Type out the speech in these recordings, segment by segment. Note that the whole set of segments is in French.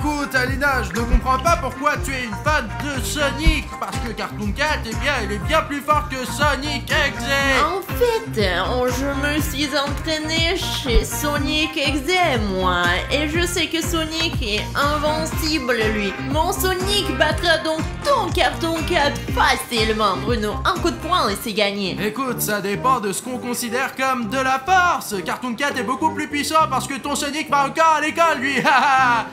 Écoute, Alina, je ne comprends pas pourquoi tu es une fan de Sonic. Parce que Cartoon Cat, eh bien, il est bien plus fort que Sonic XZ. En fait, je me suis entraîné chez Sonic XZ, moi. Et je sais que Sonic est invincible, lui. Mon Sonic battra donc ton Cartoon Cat facilement, Bruno. Un coup de poing et c'est gagné. Écoute, ça dépend de ce qu'on considère comme de la force. Cartoon Cat est beaucoup plus puissant parce que ton Sonic va encore à l'école, lui.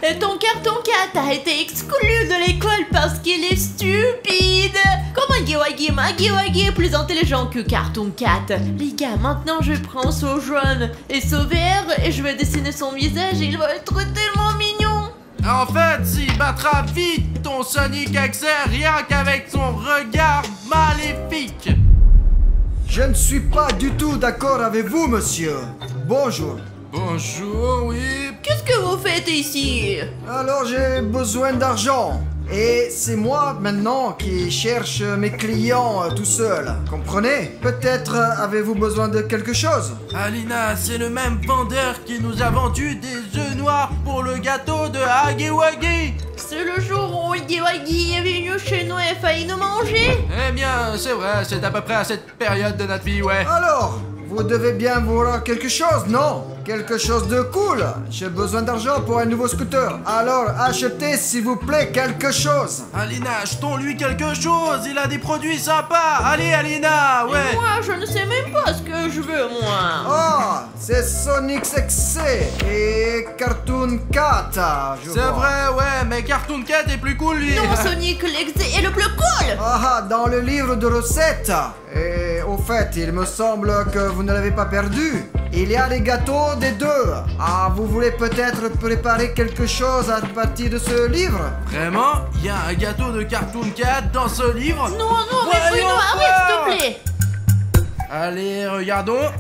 Et ton Cartoon Cat a été exclu de l'école parce qu'il est stupide. Comme Huggy est plus intelligent que Cartoon Cat. Les gars, maintenant je prends ce jaune et ce vert et je vais dessiner son visage et il va être tellement mignon. En fait, s'il battra vite ton Sonic XZ rien qu'avec son regard maléfique. Je ne suis pas du tout d'accord avec vous, monsieur. Bonjour. Bonjour, oui. Qu'est-ce que vous faites ici? Alors j'ai besoin d'argent. Et c'est moi maintenant qui cherche mes clients tout seul. Comprenez? Peut-être avez-vous besoin de quelque chose? Alina, c'est le même vendeur qui nous a vendu des œufs noirs pour le gâteau de Huggy Wuggy. C'est le jour où Huggy est venu chez nous et a failli nous manger. Eh bien, c'est vrai, c'est à peu près à cette période de notre vie, ouais. Alors, vous devez bien vouloir quelque chose, non? Quelque chose de cool. J'ai besoin d'argent pour un nouveau scooter. Alors, achetez s'il vous plaît quelque chose. Alina, achetons-lui quelque chose, il a des produits sympas. Allez, Alina, ouais. Et moi, je ne sais même pas ce que je veux, moi. Oh, c'est Sonic XC et Cartoon Cat. je C'est vois. vrai, ouais, mais Cartoon Cat est plus cool, lui. Non, Sonic l'ex est le plus cool. Ah, dans le livre de recettes. Et au fait, il me semble que vous ne l'avez pas perdu. Il y a les gâteaux des deux. Ah, vous voulez peut-être préparer quelque chose à partir de ce livre? Vraiment? Il y a un gâteau de Cartoon Cat dans ce livre? Non, mais Voyons Bruno, arrête, voir. s'il te plaît. Allez, regardons.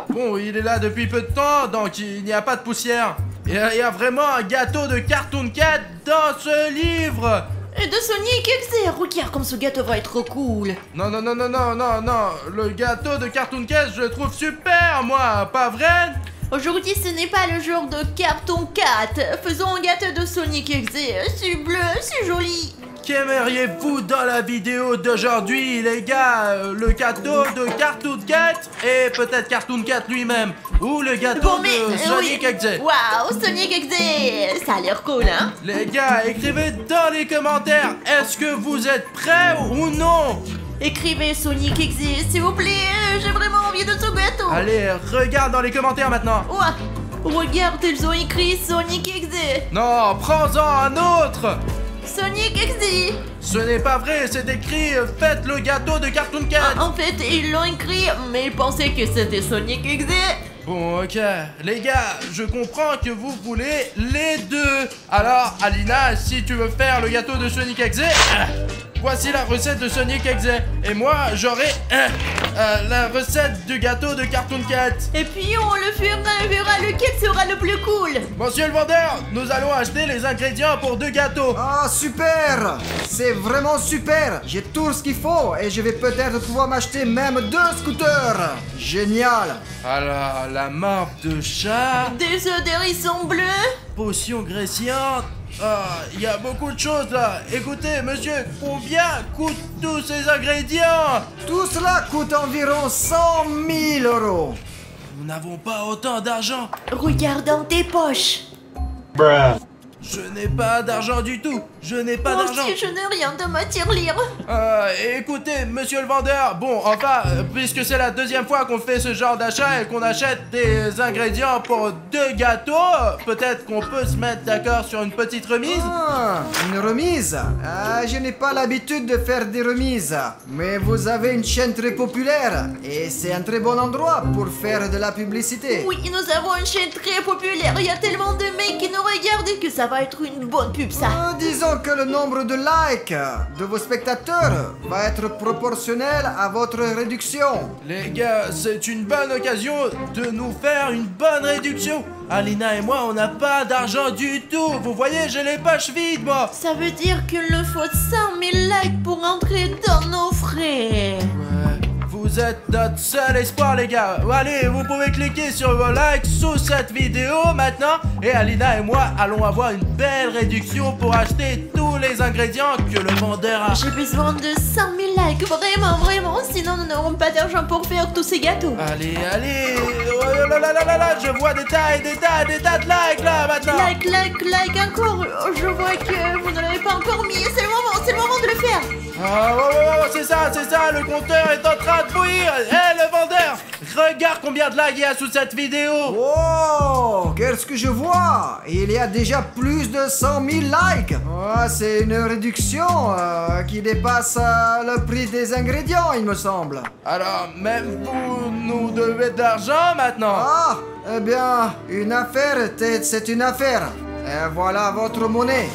Bon, il est là depuis peu de temps, donc il n'y a pas de poussière. Il y a vraiment un gâteau de Cartoon Cat dans ce livre. Et de Sonic XZ, regarde comme ce gâteau va être cool. Non, le gâteau de Cartoon Cat, je le trouve super, moi, pas vrai? Aujourd'hui, ce n'est pas le jour de Cartoon Cat. Faisons un gâteau de Sonic XZ. C'est bleu, c'est joli. Qu'aimeriez-vous dans la vidéo d'aujourd'hui, les gars? Le gâteau de Cartoon Cat et peut-être Cartoon Cat lui-même? Ou le gâteau de Sonic XZ? Waouh, Sonic XZ, ça a l'air cool, hein? Les gars, écrivez dans les commentaires, est-ce que vous êtes prêts ou non? Écrivez Sonic XZ, s'il vous plaît. J'ai vraiment envie de ce gâteau. Allez, regarde dans les commentaires maintenant. Ouah, regarde, ils ont écrit Sonic XZ. Non, prends-en un autre. Sonic XZ. Ce n'est pas vrai, c'est écrit faites le gâteau de Cartoon Cat. En fait, ils l'ont écrit, mais ils pensaient que c'était Sonic XZ. Bon, ok. Les gars, je comprends que vous voulez les deux. Alors, Alina, si tu veux faire le gâteau de Sonic XZ, voici la recette de Sonic XZ. Et moi, j'aurai la recette du gâteau de Cartoon Cat. Et puis on le fera et verra lequel sera le plus cool. Monsieur le vendeur, nous allons acheter les ingrédients pour 2 gâteaux. Ah, super! C'est vraiment super! J'ai tout ce qu'il faut et je vais peut-être pouvoir m'acheter même 2 scooters! Génial! Alors, la marque de chat, Des œufs d'hérisson bleus. potion graissante. Ah, il y a beaucoup de choses là. Écoutez, monsieur, combien coûtent tous ces ingrédients? Tout cela coûte environ 100 000 euros. Nous n'avons pas autant d'argent. Regarde dans tes poches. Je n'ai pas d'argent du tout. Je n'ai pas Moi d'argent. aussi, je n'ai rien de ma tirelire. Écoutez, monsieur le vendeur, bon, enfin, puisque c'est la deuxième fois qu'on fait ce genre d'achat et qu'on achète des ingrédients pour 2 gâteaux, peut-être qu'on peut se mettre d'accord sur une petite remise. Ah, une remise? Ah, je n'ai pas l'habitude de faire des remises. Mais vous avez une chaîne très populaire et c'est un très bon endroit pour faire de la publicité. Oui, nous avons une chaîne très populaire. Il y a tellement de mecs qui nous regardent que ça va être une bonne pub, ça. Disons que le nombre de likes de vos spectateurs va être proportionnel à votre réduction. Les gars, c'est une bonne occasion de nous faire une bonne réduction. Alina et moi, on n'a pas d'argent du tout. Vous voyez, j'ai les poches vides, moi. Ça veut dire qu'il nous faut 100 000 likes pour entrer dans nos frais. Ouais, vous Vous êtes notre seul espoir, les gars. Allez, vous pouvez cliquer sur vos likes sous cette vidéo maintenant. Et Alina et moi allons avoir une belle réduction pour acheter tous les ingrédients que le vendeur a. J'ai besoin de 100 000 likes, vraiment, sinon nous n'aurons pas d'argent pour faire tous ces gâteaux. Allez, oh là, je vois des tas de likes là maintenant. Like encore. Je vois que vous ne l'avez pas encore mis. C'est le moment de le faire. Ah, c'est ça, le compteur est en train de bouillir. Hé, le vendeur, regarde combien de likes il y a sous cette vidéo. Oh, qu'est-ce que je vois? Il y a déjà plus de 100 000 likes. Oh, c'est une réduction qui dépasse le prix des ingrédients, il me semble. Alors, même vous nous devez de l'argent maintenant. Ah, eh bien, une affaire, c'est une affaire. Et voilà votre monnaie.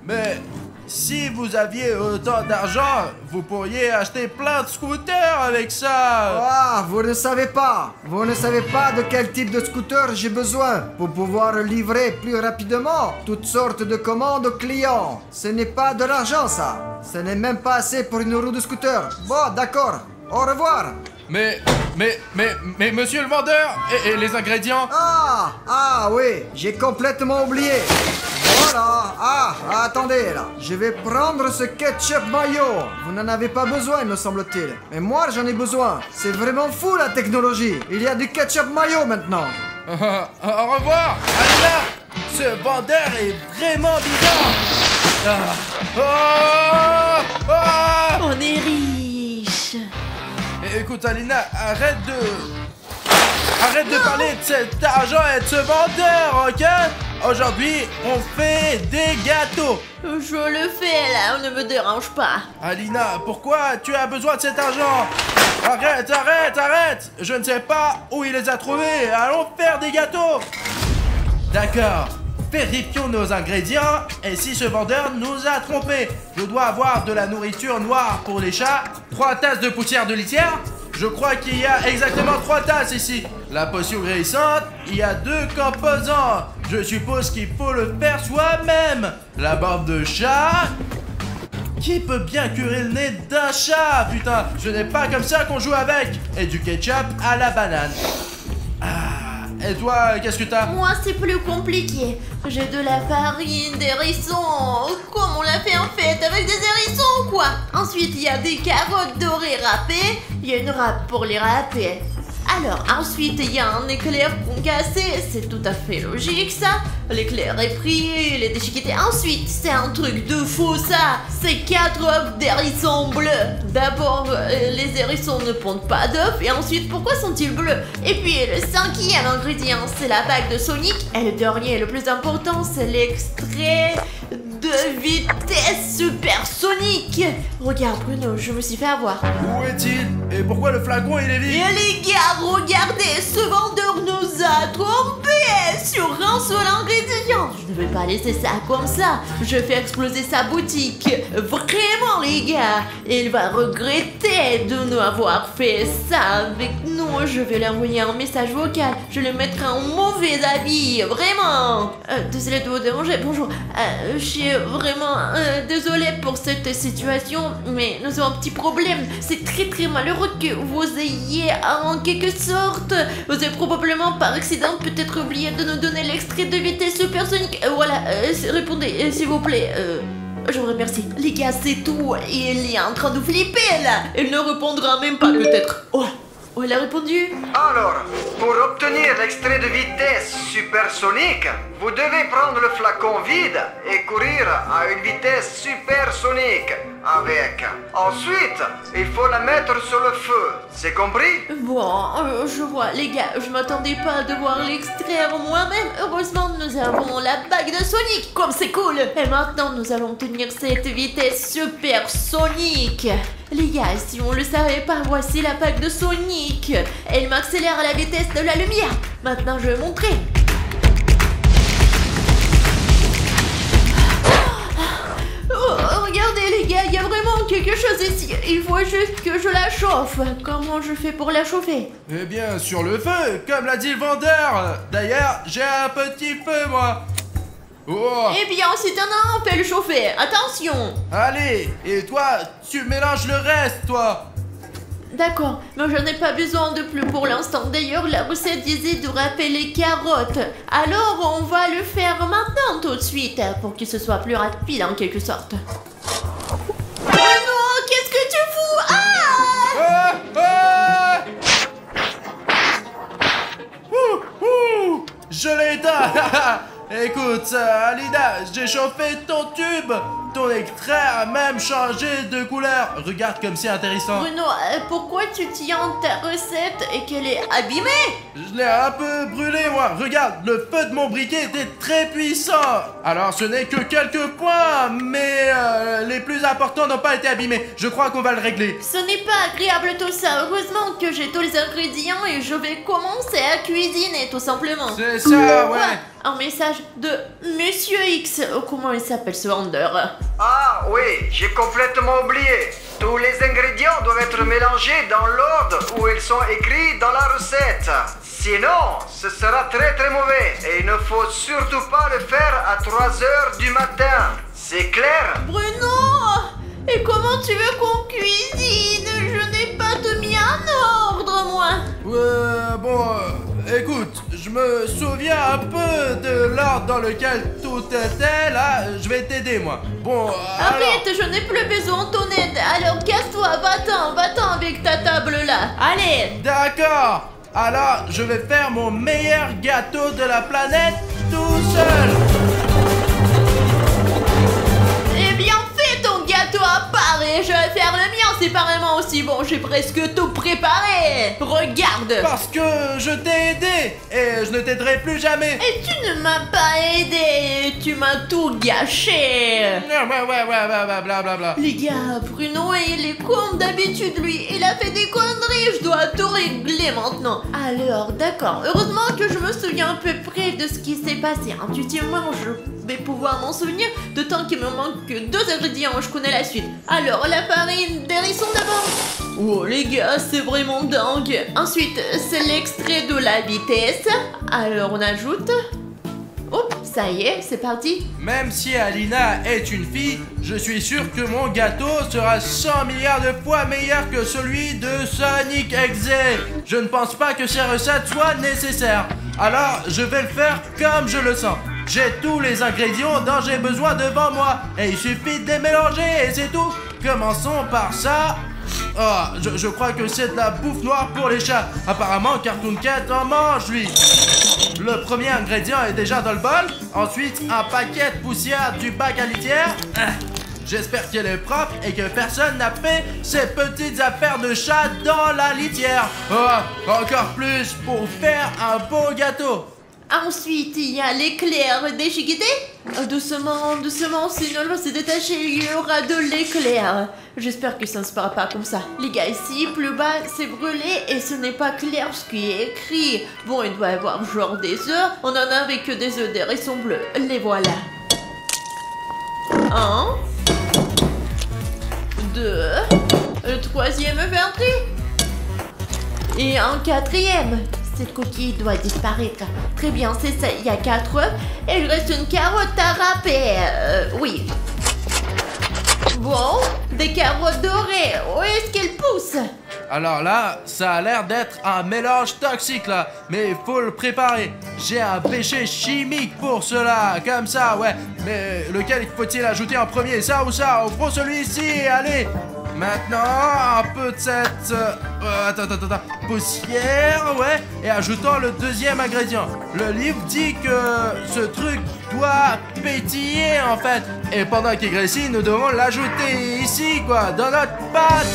Mais si vous aviez autant d'argent, vous pourriez acheter plein de scooters avec ça. Ah, vous ne savez pas de quel type de scooter j'ai besoin pour pouvoir livrer plus rapidement toutes sortes de commandes aux clients. Ce n'est pas de l'argent, ça. Ce n'est même pas assez pour une roue de scooter. Bon, d'accord. Au revoir. Mais monsieur le vendeur, et les ingrédients? Ah oui, j'ai complètement oublié. Voilà. Attendez là. Je vais prendre ce ketchup mayo. Vous n'en avez pas besoin, me semble-t-il. Mais moi, j'en ai besoin. C'est vraiment fou la technologie. Il y a du ketchup mayo maintenant. Au revoir, Alina. Ce vendeur est vraiment bizarre. On est riche. Écoute, Alina, arrête de parler de cet argent et de ce vendeur, ok? Aujourd'hui, on fait des gâteaux. Je le fais là, ne me dérange pas. Alina, pourquoi tu as besoin de cet argent? Arrête. Je ne sais pas où il les a trouvés. Allons faire des gâteaux. D'accord. Vérifions nos ingrédients. Et si ce vendeur nous a trompés? Je dois avoir de la nourriture noire pour les chats, 3 tasses de poussière de litière. Je crois qu'il y a exactement 3 tasses ici. La potion guérissante, il y a 2 composants. Je suppose qu'il faut le faire soi-même. La barbe de chat. Qui peut bien curer le nez d'un chat? Putain, ce n'est pas comme ça qu'on joue avec. Et du ketchup à la banane. Et toi, qu'est-ce que t'as? Moi, c'est plus compliqué. J'ai de la farine, des hérissons. Comme on l'a fait en fait, avec des hérissons quoi. Ensuite, il y a des carottes dorées râpées. Il y a une râpe pour les râper. Alors, ensuite, il y a un éclair concassé. C'est tout à fait logique ça. L'éclair est pris, il est déchiqueté. Ensuite, c'est un truc de fou ça. C'est 4 œufs d'hérissons bleus. D'abord, les hérissons ne pondent pas d'œufs. Et ensuite, pourquoi sont-ils bleus? Et puis, le 5e ingrédient, c'est la bague de Sonic. Et le dernier, le plus important, c'est l'extrait de vitesse supersonique. Regarde Bruno, je me suis fait avoir. Où est-il? Et pourquoi le flacon il est vide? Et les gars, regardez, ce vendeur nous a trompés sur un seul ingrédient. Je ne vais pas laisser ça comme ça. Je fais exploser sa boutique. Vraiment les gars, il va regretter de nous avoir fait ça avec nous. Je vais lui envoyer un message vocal. Je le mettrai en mauvais habit, vraiment. Désolé de vous déranger, bonjour. Je suis vraiment désolée pour cette situation, mais nous avons un petit problème. C'est très malheureux que vous ayez en quelque sorte, vous avez probablement par accident peut-être oublié de nous donner l'extrait de vitesse supersonique. Voilà, répondez s'il vous plaît. Je vous remercie. Les gars, c'est tout. Il est en train de flipper là. Il ne répondra même pas peut-être. Oh, il a répondu. Alors, pour obtenir l'extrait de vitesse supersonique, vous devez prendre le flacon vide et courir à une vitesse supersonique avec. Ensuite, il faut la mettre sur le feu. C'est compris? Bon, je vois. Les gars, je m'attendais pas à devoir l'extraire moi-même. Heureusement, nous avons la bague de Sonic. Comme c'est cool. Et maintenant, nous allons tenir cette vitesse supersonique. Les gars, si on le savait pas, voici la bague de Sonic. Elle m'accélère à la vitesse de la lumière. Maintenant, je vais montrer. Regardez les gars, il y a vraiment quelque chose ici. Il faut juste que je la chauffe. Comment je fais pour la chauffer? Eh bien, sur le feu, comme l'a dit le vendeur. D'ailleurs, j'ai un petit feu, moi. Oh. Eh bien, si t'en as un, fais-le chauffer. Attention. Allez, et toi, tu mélanges le reste, toi. D'accord, mais j'en ai pas besoin de plus pour l'instant. D'ailleurs, la recette disait de râper les carottes. Alors, on va le faire maintenant, tout de suite, pour que ce soit plus rapide en quelque sorte. Oh non, qu'est-ce que tu fous? Ah! Je l'ai éteint. Écoute, Alina, j'ai chauffé ton tube. Ton extrait a même changé de couleur. Regarde comme c'est intéressant. Bruno, pourquoi tu tiens ta recette et qu'elle est abîmée? Je l'ai un peu brûlé, moi. Regarde, le feu de mon briquet était très puissant. Alors, ce n'est que quelques points, mais les plus importants n'ont pas été abîmés. Je crois qu'on va le régler. Ce n'est pas agréable tout ça. Heureusement que j'ai tous les ingrédients et je vais commencer à cuisiner, tout simplement. C'est ça, ouais. Un message de Monsieur X. Comment il s'appelle ce vendeur? Ah oui, j'ai complètement oublié. Tous les ingrédients doivent être mélangés dans l'ordre où ils sont écrits dans la recette. Sinon, ce sera très très mauvais. Et il ne faut surtout pas le faire à 3 heures du matin. C'est clair? Bruno! Et comment tu veux qu'on cuisine? Je n'ai pas tout mis en ordre, moi. Bon, écoute, je me souviens un peu de l'ordre dans lequel tout était, là, je vais t'aider, moi. Bon, Arrête, je n'ai plus besoin de ton aide. Alors casse-toi, va-t'en avec ta table là. Allez. D'accord. Alors, je vais faire mon meilleur gâteau de la planète tout seul. Eh bien, fais ton gâteau à part et je vais faire le mien séparément aussi. Bon, j'ai presque tout préparé. Regarde. Parce que je t'ai aidé et je ne t'aiderai plus jamais. Et tu ne m'as pas aidé. Tu m'as tout gâché. Ouais, blablabla. Les gars, Bruno, il est comme d'habitude, lui. Il a fait des conneries. Je dois tout régler maintenant. Alors, d'accord. Heureusement que je me souviens à peu près de ce qui s'est passé. Intuitivement, je vais pouvoir m'en souvenir. D'autant qu'il me manque que 2 ingrédients. Je connais la suite. Alors, la farine d'hérisson d'abord. Oh, les gars, c'est vraiment dingue. Ensuite, c'est l'extrait de la vitesse. Alors, on ajoute... Oh, ça y est, c'est parti. Même si Alina est une fille, je suis sûr que mon gâteau sera 100 milliards de fois meilleur que celui de Sonic Exe. Je ne pense pas que ces recettes soient nécessaires. Alors, je vais le faire comme je le sens. J'ai tous les ingrédients dont j'ai besoin devant moi. Et il suffit de les mélanger et c'est tout. Commençons par ça. Oh, je crois que c'est de la bouffe noire pour les chats. Apparemment, Cartoon Cat en mange, lui. Le premier ingrédient est déjà dans le bol. Ensuite, un paquet de poussière du bac à litière. J'espère qu'elle est propre et que personne n'a fait ces petites affaires de chat dans la litière. Oh, encore plus pour faire un beau gâteau. Ensuite, il y a l'éclair déchiqueté. Doucement, doucement, sinon elle va se détacher, il y aura de l'éclair. J'espère que ça ne se fera pas comme ça. Les gars, ici, plus bas, c'est brûlé et ce n'est pas clair ce qui est écrit. Bon, il doit y avoir genre des œufs. On en a avec que des œufs d'hérisson bleu. Les voilà. 1, 2, le 3e vertu. Et un 4e. Cette coquille doit disparaître. Très bien, c'est ça, il y a 4 œufs. Et il reste une carotte à râper. Oui. Bon, des carottes dorées. Où est-ce qu'elles poussent? Alors là, ça a l'air d'être un mélange toxique là, mais il faut le préparer. J'ai un péché chimique pour cela, comme ça, ouais. Mais lequel faut-il ajouter en premier, ça ou ça? On prend celui-ci, allez. Maintenant, un peu de cette poussière, ouais, et ajoutons le 2e ingrédient. Le livre dit que ce truc doit pétiller en fait. Et pendant qu'il grésille, nous devons l'ajouter ici, quoi, dans notre pâte.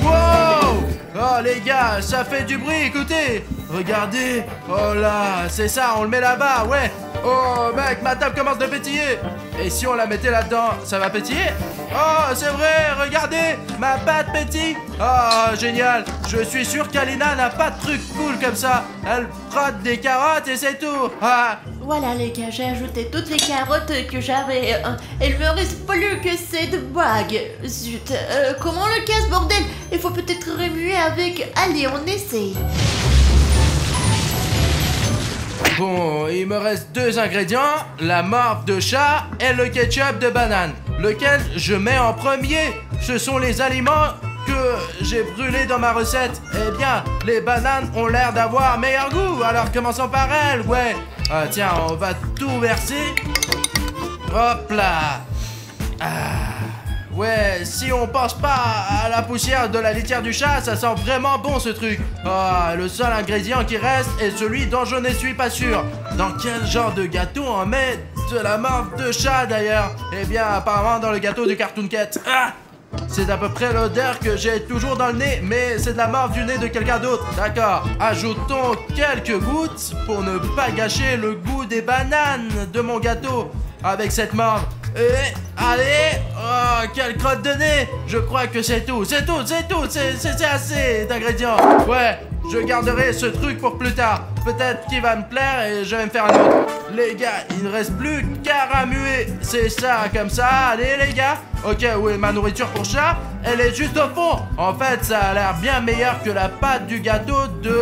Wow! Oh les gars, ça fait du bruit, écoutez. Regardez. Oh là, c'est ça, on le met là-bas, ouais. Oh mec, ma table commence de pétiller. Et si on la mettait là-dedans, ça va pétiller? Oh, c'est vrai, regardez, ma pâte pétille. Oh, génial. Je suis sûr qu'Alina n'a pas de truc cool comme ça. Elle frotte des carottes et c'est tout. Ah. Voilà les gars, j'ai ajouté toutes les carottes que j'avais. Il me reste plus que cette bague. Zut, comment on le casse, bordel? Il faut peut-être remuer avec... Allez, on essaye. Bon, il me reste 2 ingrédients, la morve de chat et le ketchup de banane. Lequel je mets en premier? Ce sont les aliments que j'ai brûlés dans ma recette. Eh bien, les bananes ont l'air d'avoir meilleur goût, alors commençons par elles, ouais. Ah, tiens, on va tout verser. Hop là. Ouais, si on pense pas à la poussière de la litière du chat, ça sent vraiment bon ce truc. Ah, le seul ingrédient qui reste est celui dont je ne suis pas sûr. Dans quel genre de gâteau on met de la morve de chat d'ailleurs? Eh bien, apparemment dans le gâteau du Cartoon Cat. Ah! C'est à peu près l'odeur que j'ai toujours dans le nez, mais c'est de la morve du nez de quelqu'un d'autre. D'accord. Ajoutons quelques gouttes pour ne pas gâcher le goût des bananes de mon gâteau avec cette morve. Et allez, oh, quelle crotte de nez. Je crois que c'est tout, c'est assez d'ingrédients. Ouais, je garderai ce truc pour plus tard. Peut-être qu'il va me plaire et je vais me faire un autre. Les gars, il ne reste plus qu'à ramuer. C'est ça, comme ça, allez les gars. Ok, oui, ma nourriture pour chat, elle est juste au fond. En fait, ça a l'air bien meilleur que la pâte du gâteau de...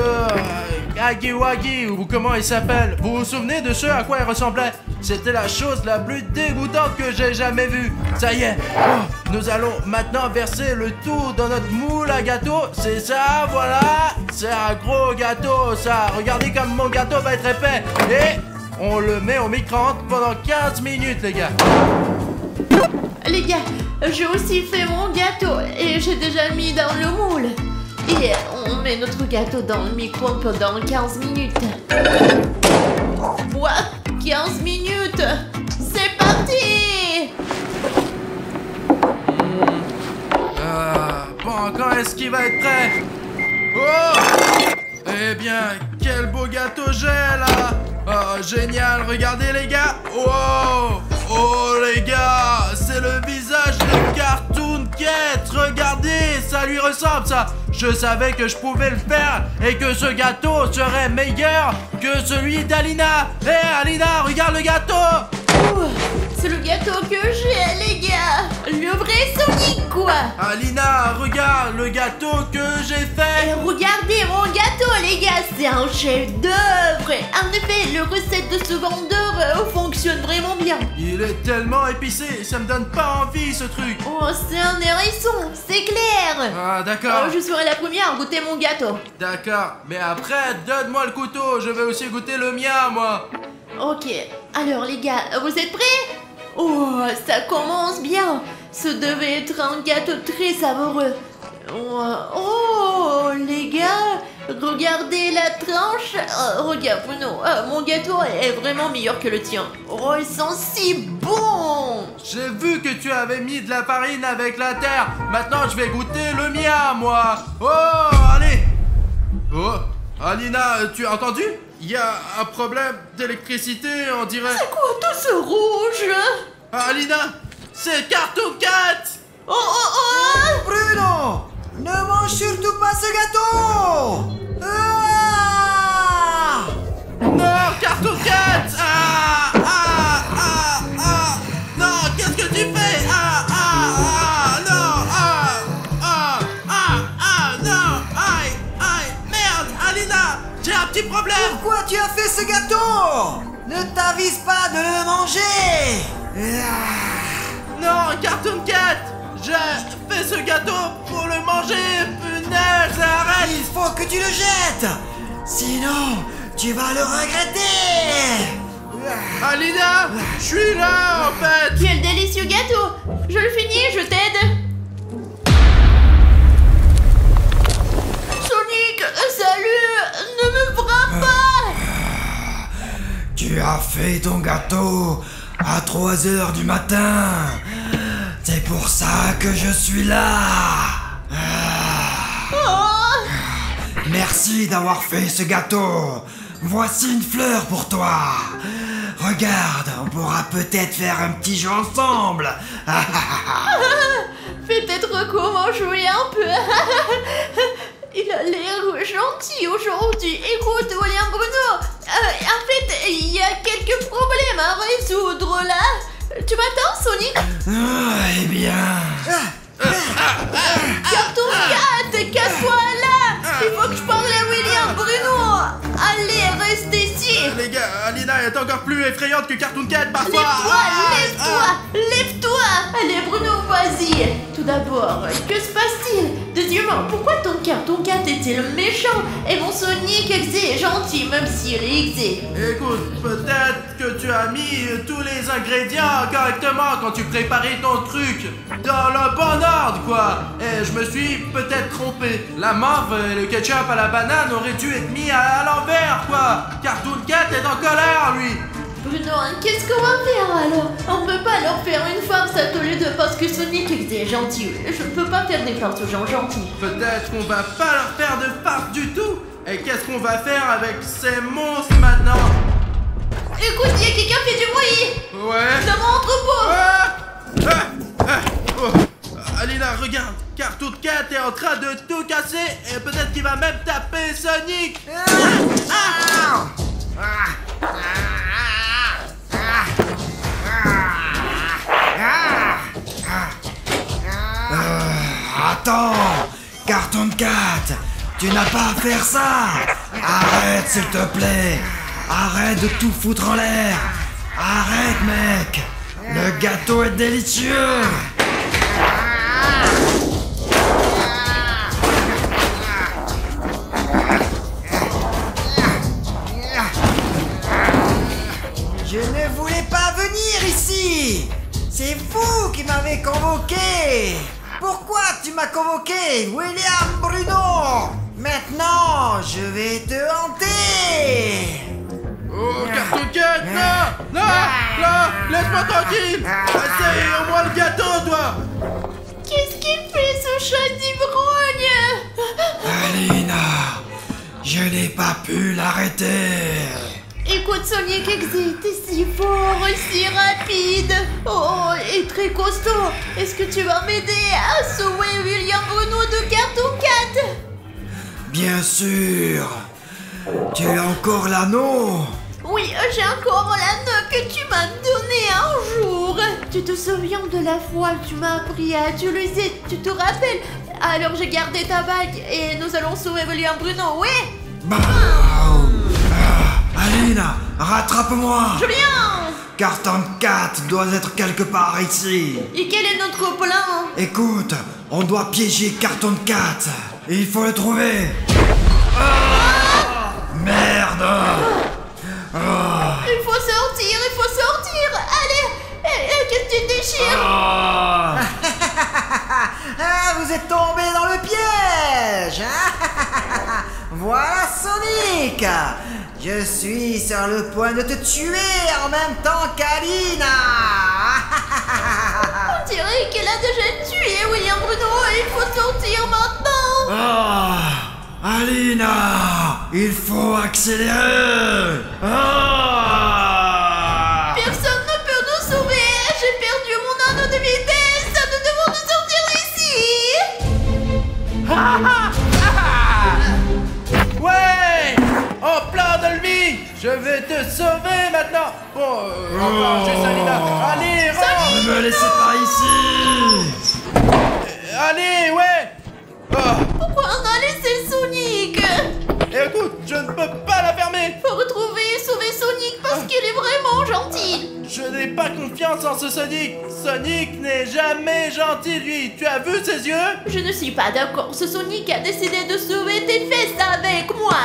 Huggy Wuggy, ou comment il s'appelle. Vous vous souvenez de ce à quoi il ressemblait? C'était la chose la plus dégoûtante que j'ai jamais vue. Ça y est, nous allons maintenant verser le tout dans notre moule à gâteau. C'est ça, voilà. C'est un gros gâteau, ça. Regardez comme mon gâteau va être épais. Et on le met au micro-ondes pendant 15 minutes, les gars. Les gars, j'ai aussi fait mon gâteau et j'ai déjà mis dans le moule. Et on met notre gâteau dans le micro pendant 15 minutes. Quoi? 15 minutes? C'est parti! Bon, quand est-ce qu'il va être prêt? Oh! Eh bien, quel beau gâteau j'ai là! Oh, génial, regardez les gars! Oh! Oh les gars, c'est le visage de Cartoon Cat. Regardez, ça lui ressemble ça. Je savais que je pouvais le faire et que ce gâteau serait meilleur que celui d'Alina. Hé Alina, regarde le gâteau. C'est le gâteau que j'ai les gars. Le vrai Sonic quoi. Alina, regarde le gâteau que j'ai fait. Et regardez mon gâteau les gars, c'est un chef d'œuvre. En effet, le recette de ce vendeur fonctionne vraiment bien. Il est tellement épicé, ça me donne pas envie ce truc. Oh, c'est un hérisson, c'est clair. Ah d'accord. Je serai la première à goûter mon gâteau. D'accord, mais après, donne-moi le couteau, je vais aussi goûter le mien moi. Ok, alors les gars, vous êtes prêts? Oh, ça commence bien. Ce devait être un gâteau très savoureux. Oh, les gars, regardez la tranche. Regarde Bruno, mon gâteau est vraiment meilleur que le tien. Oh, il sent si bon. J'ai vu que tu avais mis de la farine avec la terre. Maintenant, je vais goûter le mien, moi. Oh, allez. Oh, Alina, tu as entendu? Il y a un problème d'électricité, on dirait. C'est quoi tout ce rouge? Alina, c'est Cartoon Cat. Oh. Bruno, ne mange surtout pas ce gâteau. Ah! Non, Cartoon Cat. Non, qu'est-ce que tu fais? Non, aïe, merde, Alina, j'ai un petit problème. Pourquoi tu as fait ce gâteau? Ne t'avise pas de le manger. Non, Cartoon Cat, j'ai fait ce gâteau pour le manger. Punaise, arrête. Il faut que tu le jettes. Sinon, tu vas le regretter. Alina, je suis là en fait. Quel délicieux gâteau. Je le finis, je t'aide. Sonic, salut. Ne me frappe pas. Tu as fait ton gâteau à 3 heures du matin. C'est pour ça que je suis là. Merci d'avoir fait ce gâteau. Voici une fleur pour toi. Regarde, on pourra peut-être faire un petit jeu ensemble. Peut-être comment jouer un peu. Il a l'air gentil aujourd'hui. Écoute, William Bruno, en fait, il y a quelques problèmes à résoudre là. Tu m'attends, Sonic? Eh bien... Cartoon Cat, casse-toi là. Il faut que je parle à William Bruno. Allez, reste ici. Les gars, Alina est encore plus effrayante que Cartoon Cat parfois. Lève-toi. Allez Bruno, vas-y. Tout d'abord, que se passe-t-il? Deuxièmement, pourquoi ton Cartoon Cat est-il méchant et mon Sonic Exe est gentil même s'il est Exe? Écoute, peut-être que tu as mis tous les ingrédients correctement quand tu préparais ton truc dans le bon ordre, quoi. Et je me suis peut-être trompé. La mauve et le ketchup à la banane auraient dû être mis à l'envers, quoi. Cartoon Cat est en colère, lui. Bruno, qu'est-ce qu'on va faire alors? On peut pas leur faire une farce à tous les deux parce que Sonic Exe est gentil. Je ne peux pas faire des farces aux gens gentils. Peut-être qu'on va pas leur faire de farce du tout. Et qu'est-ce qu'on va faire avec ces monstres maintenant? Écoute, il y a quelqu'un qui fait du bruit. Ouais. Dans mon entrepôt. Oh. Alina, regarde. Cartoon Cat est en train de tout casser et peut-être qu'il va même taper Sonic. Attends, Cartoon Cat, tu n'as pas à faire ça. Arrête s'il te plaît. Arrête de tout foutre en l'air. Arrête mec. Le gâteau est délicieux. Je ne voulais pas venir ici. C'est vous qui m'avez convoqué. Pourquoi tu m'as convoqué, William Bruno? Maintenant, je vais te hanter. Oh, Cartoon Cat, non, laisse-moi tranquille. Essaye au moins le gâteau, toi. Qu'est-ce qu'il fait ce chat d'ivrogne? Alina, je n'ai pas pu l'arrêter. Écoute Sonic Exe, t'es si fort et si rapide. Oh, et très costaud. Est-ce que tu vas m'aider à sauver William Bruno de Cartoon Cat? Bien sûr. Tu as encore l'anneau? Oui, j'ai encore l'anneau que tu m'as donné un jour. Tu te souviens de la fois où tu m'as appris à utiliser, tu te rappelles? Alors j'ai gardé ta bague et nous allons sauver William Bruno, oui? Bah, Alina, rattrape-moi. Je viens. Cartoon Cat doit être quelque part ici. Et quel est notre plan? Écoute, on doit piéger Cartoon Cat. Il faut le trouver. Merde. Il faut sortir, il faut sortir. Allez, qu'est-ce que tu déchires? Vous êtes tombé dans le piège. Voilà Sonic. Je suis sur le point de te tuer en même temps qu'Alina. On dirait qu'elle a déjà tué William Bruno et il faut sortir maintenant. Alina, il faut accélérer. Personne ne peut nous sauver. J'ai perdu mon anneau de vitesse. Nous devons nous sortir d'ici. Ouais, en plein de lui. Je vais te sauver maintenant. Bon, encore juste Alina. Allez, rentre. Ne me laissez pas ici. Allez, ouais. Pourquoi on a laissé Sonic? Écoute, je ne peux pas la fermer. Faut retrouver et sauver Sonic parce qu'il est vraiment gentil. Je n'ai pas confiance en ce Sonic. Sonic n'est jamais gentil, lui. Tu as vu ses yeux? Je ne suis pas d'accord. Ce Sonic a décidé de sauver tes fesses avec moi.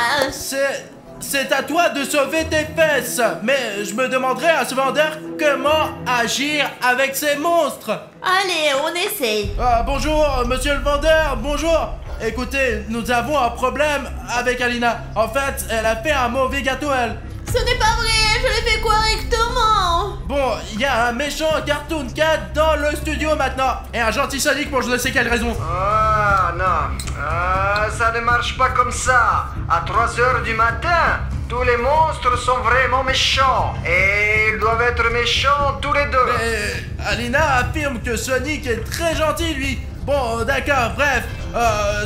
C'est à toi de sauver tes fesses. Mais je me demanderais à ce vendeur comment agir avec ces monstres. Allez, on essaye. Bonjour, monsieur le vendeur, bonjour. Écoutez, nous avons un problème avec Alina. En fait, elle a fait un mauvais gâteau, elle. Ce n'est pas vrai, je l'ai fait correctement. Bon, il y a un méchant Cartoon Cat dans le studio maintenant. Et un gentil Sonic pour je ne sais quelle raison. Non. Ça ne marche pas comme ça. À 3h du matin, tous les monstres sont vraiment méchants. Et ils doivent être méchants tous les deux. Mais Alina affirme que Sonic est très gentil, lui. Bon, d'accord, bref.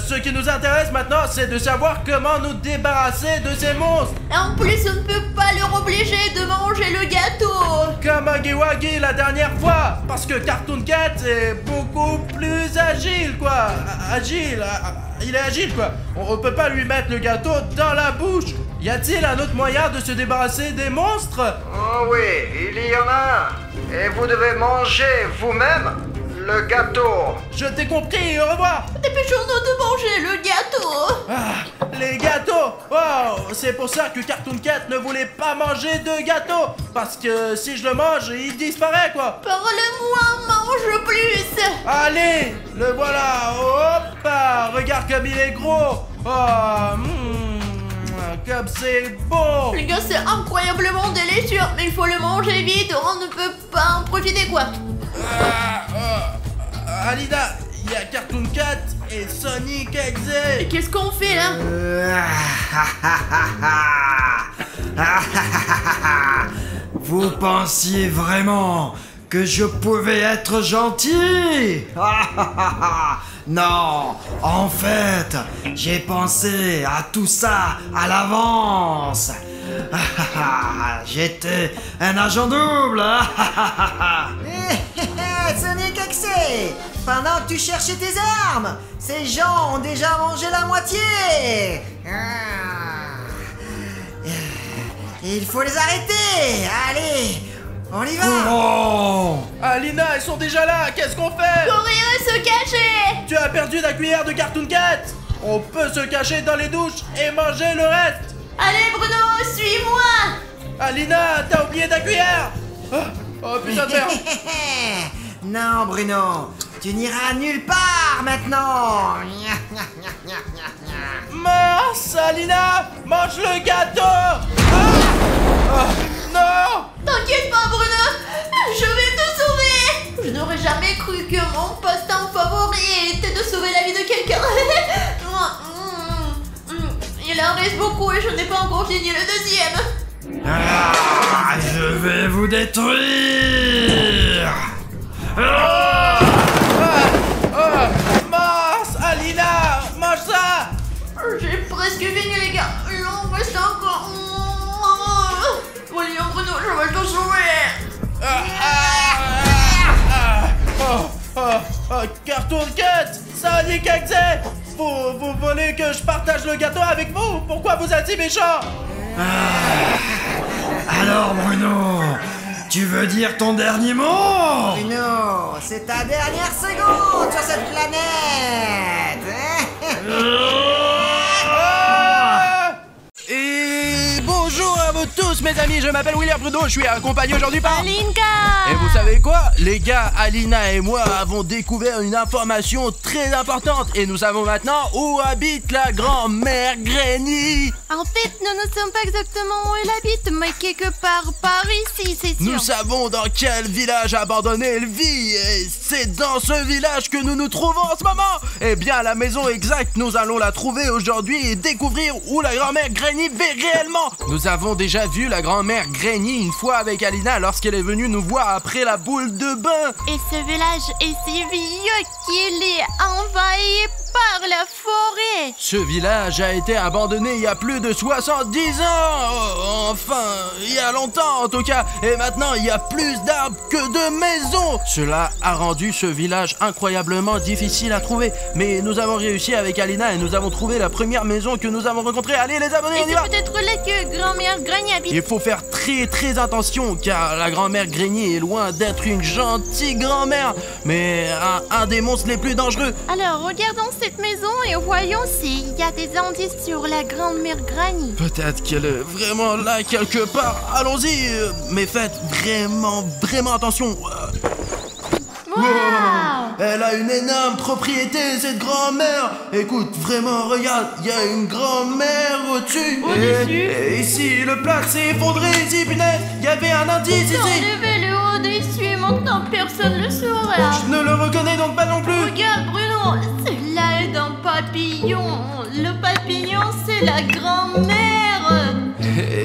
Ce qui nous intéresse maintenant, c'est de savoir comment nous débarrasser de ces monstres. En plus, on ne peut pas leur obliger de manger le gâteau. Comme Huggy Wuggy la dernière fois. Parce que Cartoon Cat est beaucoup plus agile, quoi. Agile. il est agile quoi. On peut pas lui mettre le gâteau dans la bouche. Y a-t-il un autre moyen de se débarrasser des monstres? Oh oui, il y en a un. Et vous devez manger vous-même le gâteau. Je t'ai compris, au revoir. Dépêchons-nous de manger le gâteau. Ah, les gâteaux. Wow, c'est pour ça que Cartoon Cat ne voulait pas manger de gâteau. Parce que si je le mange, il disparaît quoi. Parle-moi, mange plus. Allez, le voilà. Hop, regarde comme il est gros. Oh, comme c'est bon. Les gars, c'est incroyablement délicieux, mais il faut le manger vite, on ne peut pas en profiter quoi. Alina, il y a Cartoon Cat et Sonic Et XZ. qu'est-ce qu'on fait là? Vous pensiez vraiment que je pouvais être gentil? Non, en fait, j'ai pensé à tout ça à l'avance. J'étais un agent double. Sonic XZ, pendant que tu cherchais tes armes, ces gens ont déjà mangé la moitié. Il faut les arrêter. Allez, on y va. Alina, ils sont déjà là. Qu'est-ce qu'on fait? Courir et se cacher. Tu as perdu la cuillère de Cartoon Cat. On peut se cacher dans les douches et manger le reste. Allez Bruno, suis-moi. Alina, t'as oublié ta cuillère. Oh putain de merde. Non, Bruno, tu n'iras nulle part maintenant. Mince, Alina, mange le gâteau. Non. T'inquiète pas Bruno, je vais te sauver. Je n'aurais jamais cru que mon passe-temps favori était de sauver la vie de quelqu'un. Il en reste beaucoup et je n'ai pas encore fini le deuxième. Je vais vous détruire. Mince, Alina, mange ça. J'ai presque fini les gars, il en reste encore. Voyons Bruno, je vais te sauver. Cartoon Cat, Sonic XZ, vous voulez que je partage le gâteau avec vous? Pourquoi vous êtes si méchant? Alors Bruno, tu veux dire ton dernier mot? Bruno, c'est ta dernière seconde sur cette planète. Et bonjour à vous tous mes amis, je m'appelle William Bruno, je suis accompagné aujourd'hui par Alinka. Et vous savez quoi? Les gars, Alina et moi avons découvert une information très importante et nous savons maintenant où habite la grand-mère Granny. En fait, nous ne sommes pas exactement où elle habite, mais quelque part par ici, c'est sûr. Nous savons dans quel village abandonné elle vit et c'est dans ce village que nous nous trouvons en ce moment. Eh bien, la maison exacte, nous allons la trouver aujourd'hui et découvrir où la grand-mère Granny vit réellement. Nous avons déjà vu la grand-mère Granny une fois avec Alina lorsqu'elle est venue nous voir après la boule de bain. Et ce village est si vieux qu'il est envahi par la forêt. Ce village a été abandonné il y a plus de 70 ans. Enfin, il y a longtemps en tout cas. Et maintenant, il y a plus d'arbres que de maisons. Cela a rendu ce village incroyablement difficile à trouver. Mais nous avons réussi avec Alina et nous avons trouvé la première maison que nous avons rencontrée. Allez les abonnés, Et on y va. c'est peut-être là que grand-mère Granny habite. Il faut faire très attention car la grand-mère Granny est loin d'être une gentille grand-mère, mais un des monstres les plus dangereux. Alors, regardons cette maison et voyons s'il y a des indices sur la grand-mère Granny. Peut-être qu'elle est vraiment là quelque part. Allons-y, mais faites vraiment attention. Wow. Elle a une énorme propriété, cette grand-mère. Écoute, vraiment, regarde, il y a une grand-mère au-dessus. Au-dessus. Et ici, le plat s'est effondré, ici, punaise. Il y avait un indice ici. Enlevez le au-dessus, maintenant personne ne le saura. Je ne le reconnais donc pas non plus. Regarde Bruno, cela est un papillon. Le papillon, c'est la grand-mère.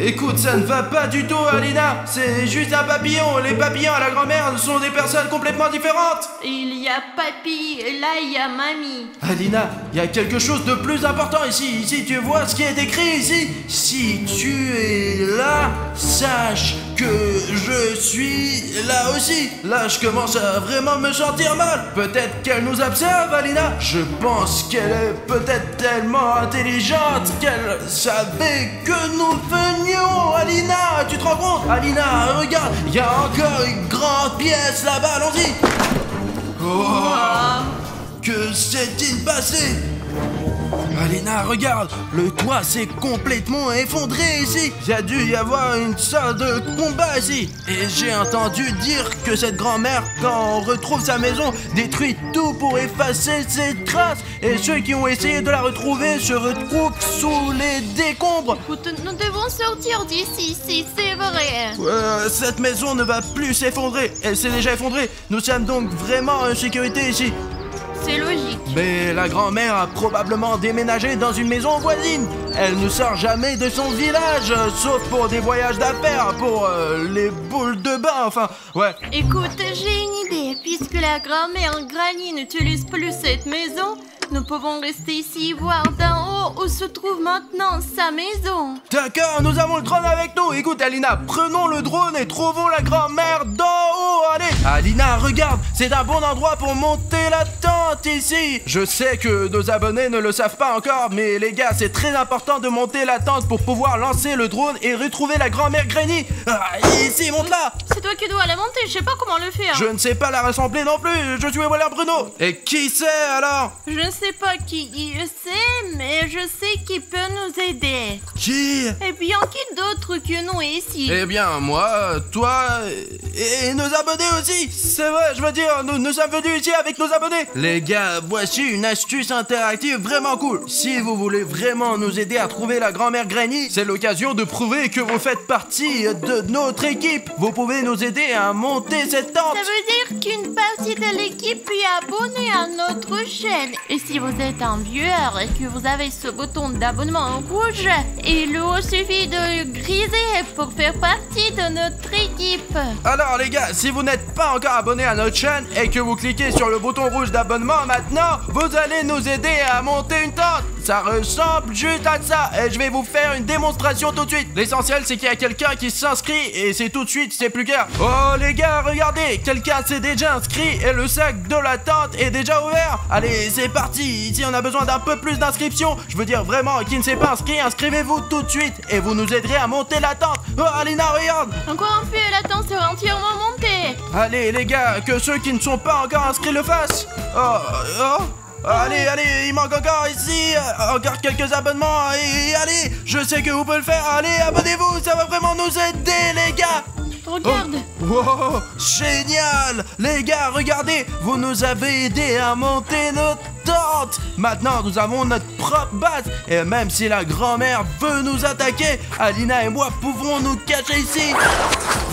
Écoute, ça ne va pas du tout, Alina. C'est juste un papillon. Les papillons à la grand-mère sont des personnes complètement différentes. Il y a papy et là il y a mamie. Alina, il y a quelque chose de plus important ici. Ici, tu vois ce qui est écrit ici. Si tu es là, sache que je suis là aussi. Là, je commence à vraiment me sentir mal. Peut-être qu'elle nous observe, Alina. Je pense qu'elle est peut-être tellement intelligente qu'elle savait que nous venions. Alina, tu te rends compte? Alina, regarde, il y a encore une grande pièce là-bas, allons-y. Oh, que s'est-il passé? Alina, regarde, le toit s'est complètement effondré ici. Il y a dû y avoir une sorte de combat ici. Et j'ai entendu dire que cette grand-mère, quand on retrouve sa maison, détruit tout pour effacer ses traces. Et ceux qui ont essayé de la retrouver se retrouvent sous les décombres. Écoute, nous devons sortir d'ici, si c'est vrai. Cette maison ne va plus s'effondrer. Elle s'est déjà effondrée. Nous sommes donc vraiment en sécurité ici. C'est logique. Mais la grand-mère a probablement déménagé dans une maison voisine. Elle ne sort jamais de son village, sauf pour des voyages d'affaires, pour les boules de bain, enfin, ouais. Écoute, j'ai une idée. Puisque la grand-mère Granny n'utilise plus cette maison, nous pouvons rester ici et voir d'en haut où se trouve maintenant sa maison. D'accord, nous avons le drone avec nous. Écoute, Alina, prenons le drone et trouvons la grand-mère d'en haut. Allez, Alina, regarde, c'est un bon endroit pour monter la tente ici. Je sais que nos abonnés ne le savent pas encore, mais les gars, c'est très important de monter la tente pour pouvoir lancer le drone et retrouver la grand-mère Granny. Ici, monte-la. C'est toi qui dois la monter, je sais pas comment le faire. Je ne sais pas la rassembler non plus. Je suis Waller Bruno. Et qui c'est alors? Je ne sais pas qui c'est, mais je sais qui peut nous aider. Qui? Et bien, qui d'autre que nous ici? Eh bien, moi, toi et nos abonnés aussi. C'est vrai, je veux dire, nous sommes venus ici avec nos abonnés. Les gars, voici une astuce interactive vraiment cool. Si vous voulez vraiment nous aider à trouver la grand-mère Granny, c'est l'occasion de prouver que vous faites partie de notre équipe. Vous pouvez nous aider à monter cette tente. Ça veut dire qu'une partie de l'équipe est abonnée à notre chaîne. Et si vous êtes un viewer et que vous avez ce bouton d'abonnement rouge, il vous suffit de griser pour faire partie de notre équipe. Alors les gars, si vous n'êtes pas encore abonné à notre chaîne et que vous cliquez sur le bouton rouge d'abonnement maintenant, vous allez nous aider à monter une tente. Ça ressemble juste à ça et je vais vous faire une démonstration tout de suite. L'essentiel c'est qu'il y a quelqu'un qui s'inscrit et c'est tout de suite, c'est plus clair. Oh les gars, regardez, quelqu'un s'est déjà inscrit et le sac de la tente est déjà ouvert. Allez, c'est parti. Ici on a besoin d'un peu plus d'inscriptions. Je veux dire vraiment, qui ne s'est pas inscrit, inscrivez-vous tout de suite et vous nous aiderez à monter la tente. Oh Alina, regarde. Encore un peu et la tente sera entièrement montée. Allez les gars, que ceux qui ne sont pas encore inscrits le fassent. Allez, il manque encore ici, encore quelques abonnements et allez, je sais que vous pouvez le faire, allez, abonnez-vous, ça va vraiment nous aider les gars. Regarde. Oh, génial. Les gars, regardez, vous nous avez aidé à monter notre tente. Maintenant, nous avons notre propre base. Et même si la grand-mère veut nous attaquer, Alina et moi pouvons nous cacher ici.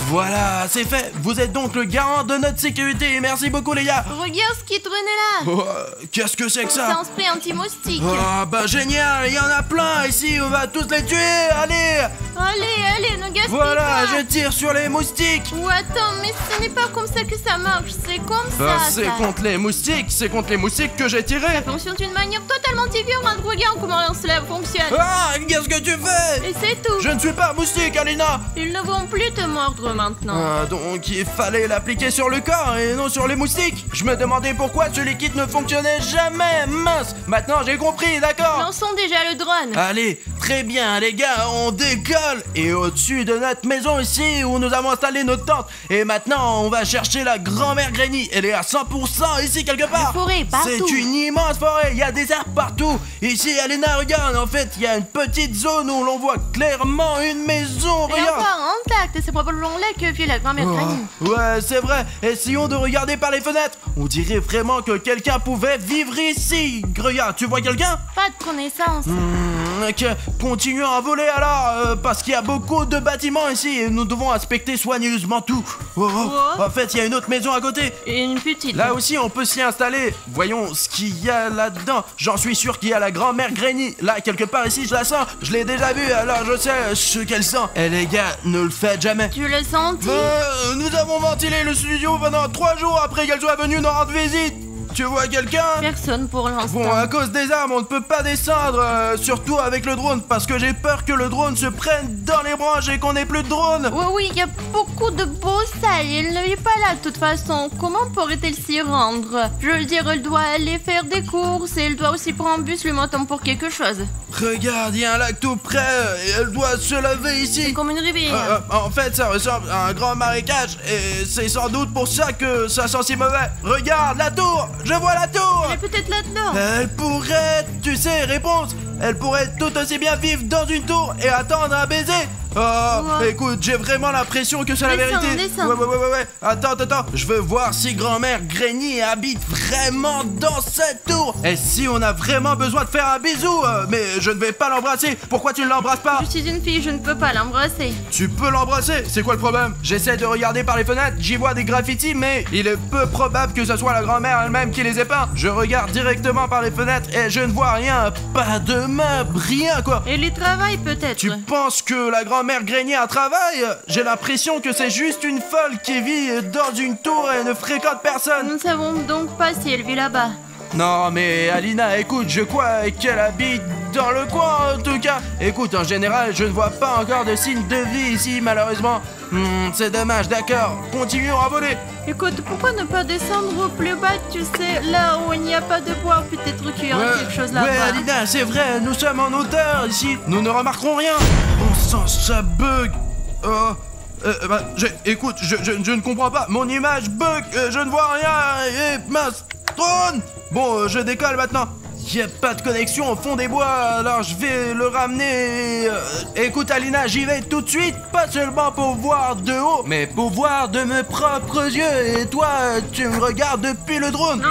Voilà, c'est fait. Vous êtes donc le garant de notre sécurité. Merci beaucoup, les gars. Regarde ce qui traînait là. Oh, qu'est-ce que c'est que ça? C'est un spray anti-moustique. Oh, bah génial, il y en a plein ici. On va tous les tuer. Allez. Allez, ne gaspille Voilà, pas. je tire sur les moustiques. Ou attends, mais ce n'est pas comme ça que ça marche. C'est comme ça. C'est contre les moustiques. C'est contre les moustiques que j'ai tiré. Ça fonctionne d'une manière totalement différente. Regarde comment cela fonctionne. Ah, qu'est-ce que tu fais? Et c'est tout. Je ne suis pas moustique, Alina. Ils ne vont plus te mordre maintenant. Ah, donc il fallait l'appliquer sur le corps et non sur les moustiques. Je me demandais pourquoi ce liquide ne fonctionnait jamais. Mince, maintenant j'ai compris, d'accord. Lançons déjà le drone. Allez, très bien les gars, on décolle. Et au-dessus de notre maison ici où nous avons installé notre tente. Et maintenant on va chercher la grand-mère Granny. Elle est à 100% ici quelque part. Une forêt partout. C'est une immense forêt, il y a des arbres partout. Ici, Alina, regarde, en fait, il y a une petite zone où l'on voit clairement une maison, Et regarde. encore intact, c'est probablement là que vit la grand-mère Granny. Ouais, c'est vrai. Essayons de regarder par les fenêtres. On dirait vraiment que quelqu'un pouvait vivre ici. Regarde, tu vois quelqu'un? Pas de connaissance. Ok, continuons à voler alors, parce qu'il y a beaucoup de bâtiments ici et nous devons inspecter soigneusement tout. En fait, il y a une autre maison à côté. Et une petite. Là aussi, on peut s'y installer. Voyons ce qu'il y a là-dedans. J'en suis sûr qu'il y a la grand-mère Granny. Là, quelque part ici, je la sens. Je l'ai déjà vue, alors je sais ce qu'elle sent. Et les gars, ne le faites jamais. Tu le senti? Nous avons ventilé le studio pendant 3 jours après qu'elle soit venue nous rendre visite. Tu vois quelqu'un? Personne pour l'instant. Bon, à cause des armes, on ne peut pas descendre, surtout avec le drone, parce que j'ai peur que le drone se prenne dans les branches et qu'on n'ait plus de drone. Oui, il y a beaucoup de broussailles. Il n'est pas là de toute façon. Comment pourrait-elle s'y rendre? Je veux dire, elle doit aller faire des courses et elle doit aussi prendre un bus le matin pour quelque chose. Regarde, il y a un lac tout près et elle doit se laver ici. C'est comme une rivière. En fait, ça ressemble à un grand marécage et c'est sans doute pour ça que ça sent si mauvais. Regarde, la tour! Je vois la tour! Elle est peut-être là-dedans. Elle pourrait, tu sais, réponse. Elle pourrait tout aussi bien vivre dans une tour et attendre un baiser. Ouais. Écoute, j'ai vraiment l'impression que c'est la Descends, vérité. descends. Ouais. Attends. Je veux voir si grand-mère Greny habite vraiment dans cette tour. Et si on a vraiment besoin de faire un bisou, mais je ne vais pas l'embrasser. Pourquoi tu ne l'embrasses pas? Je suis une fille, je ne peux pas l'embrasser. Tu peux l'embrasser, c'est quoi le problème? J'essaie de regarder par les fenêtres, j'y vois des graffitis, mais il est peu probable que ce soit la grand-mère elle-même qui les ait peints. Je regarde directement par les fenêtres et je ne vois rien, pas de meubles, rien quoi. Elle y travaille peut-être. Tu penses que la grand-mère Greny a un travail? J'ai l'impression que c'est juste une folle qui vit dans une tour et ne fréquente personne. Nous ne savons donc pas si elle vit là-bas. Non mais Alina, écoute, je crois qu'elle habite dans le coin en tout cas. Écoute, en général, je ne vois pas encore de signes de vie ici malheureusement. C'est dommage, d'accord. Continuons à voler. Écoute, pourquoi ne pas descendre au plus bas, tu sais, là où il n'y a pas de bois, peut-être qu'il y aura quelque chose là-bas. Ouais, Alina, c'est vrai, nous sommes en hauteur ici. Nous ne remarquerons rien. Bon sang, ça bug. Écoute, je ne comprends pas. Mon image bug, je ne vois rien. Et mince, drone. Bon, je décolle maintenant. Y a pas de connexion au fond des bois, alors je vais le ramener. Écoute Alina, j'y vais tout de suite, pas seulement pour voir de haut, mais pour voir de mes propres yeux. Et toi, tu me regardes depuis le drone.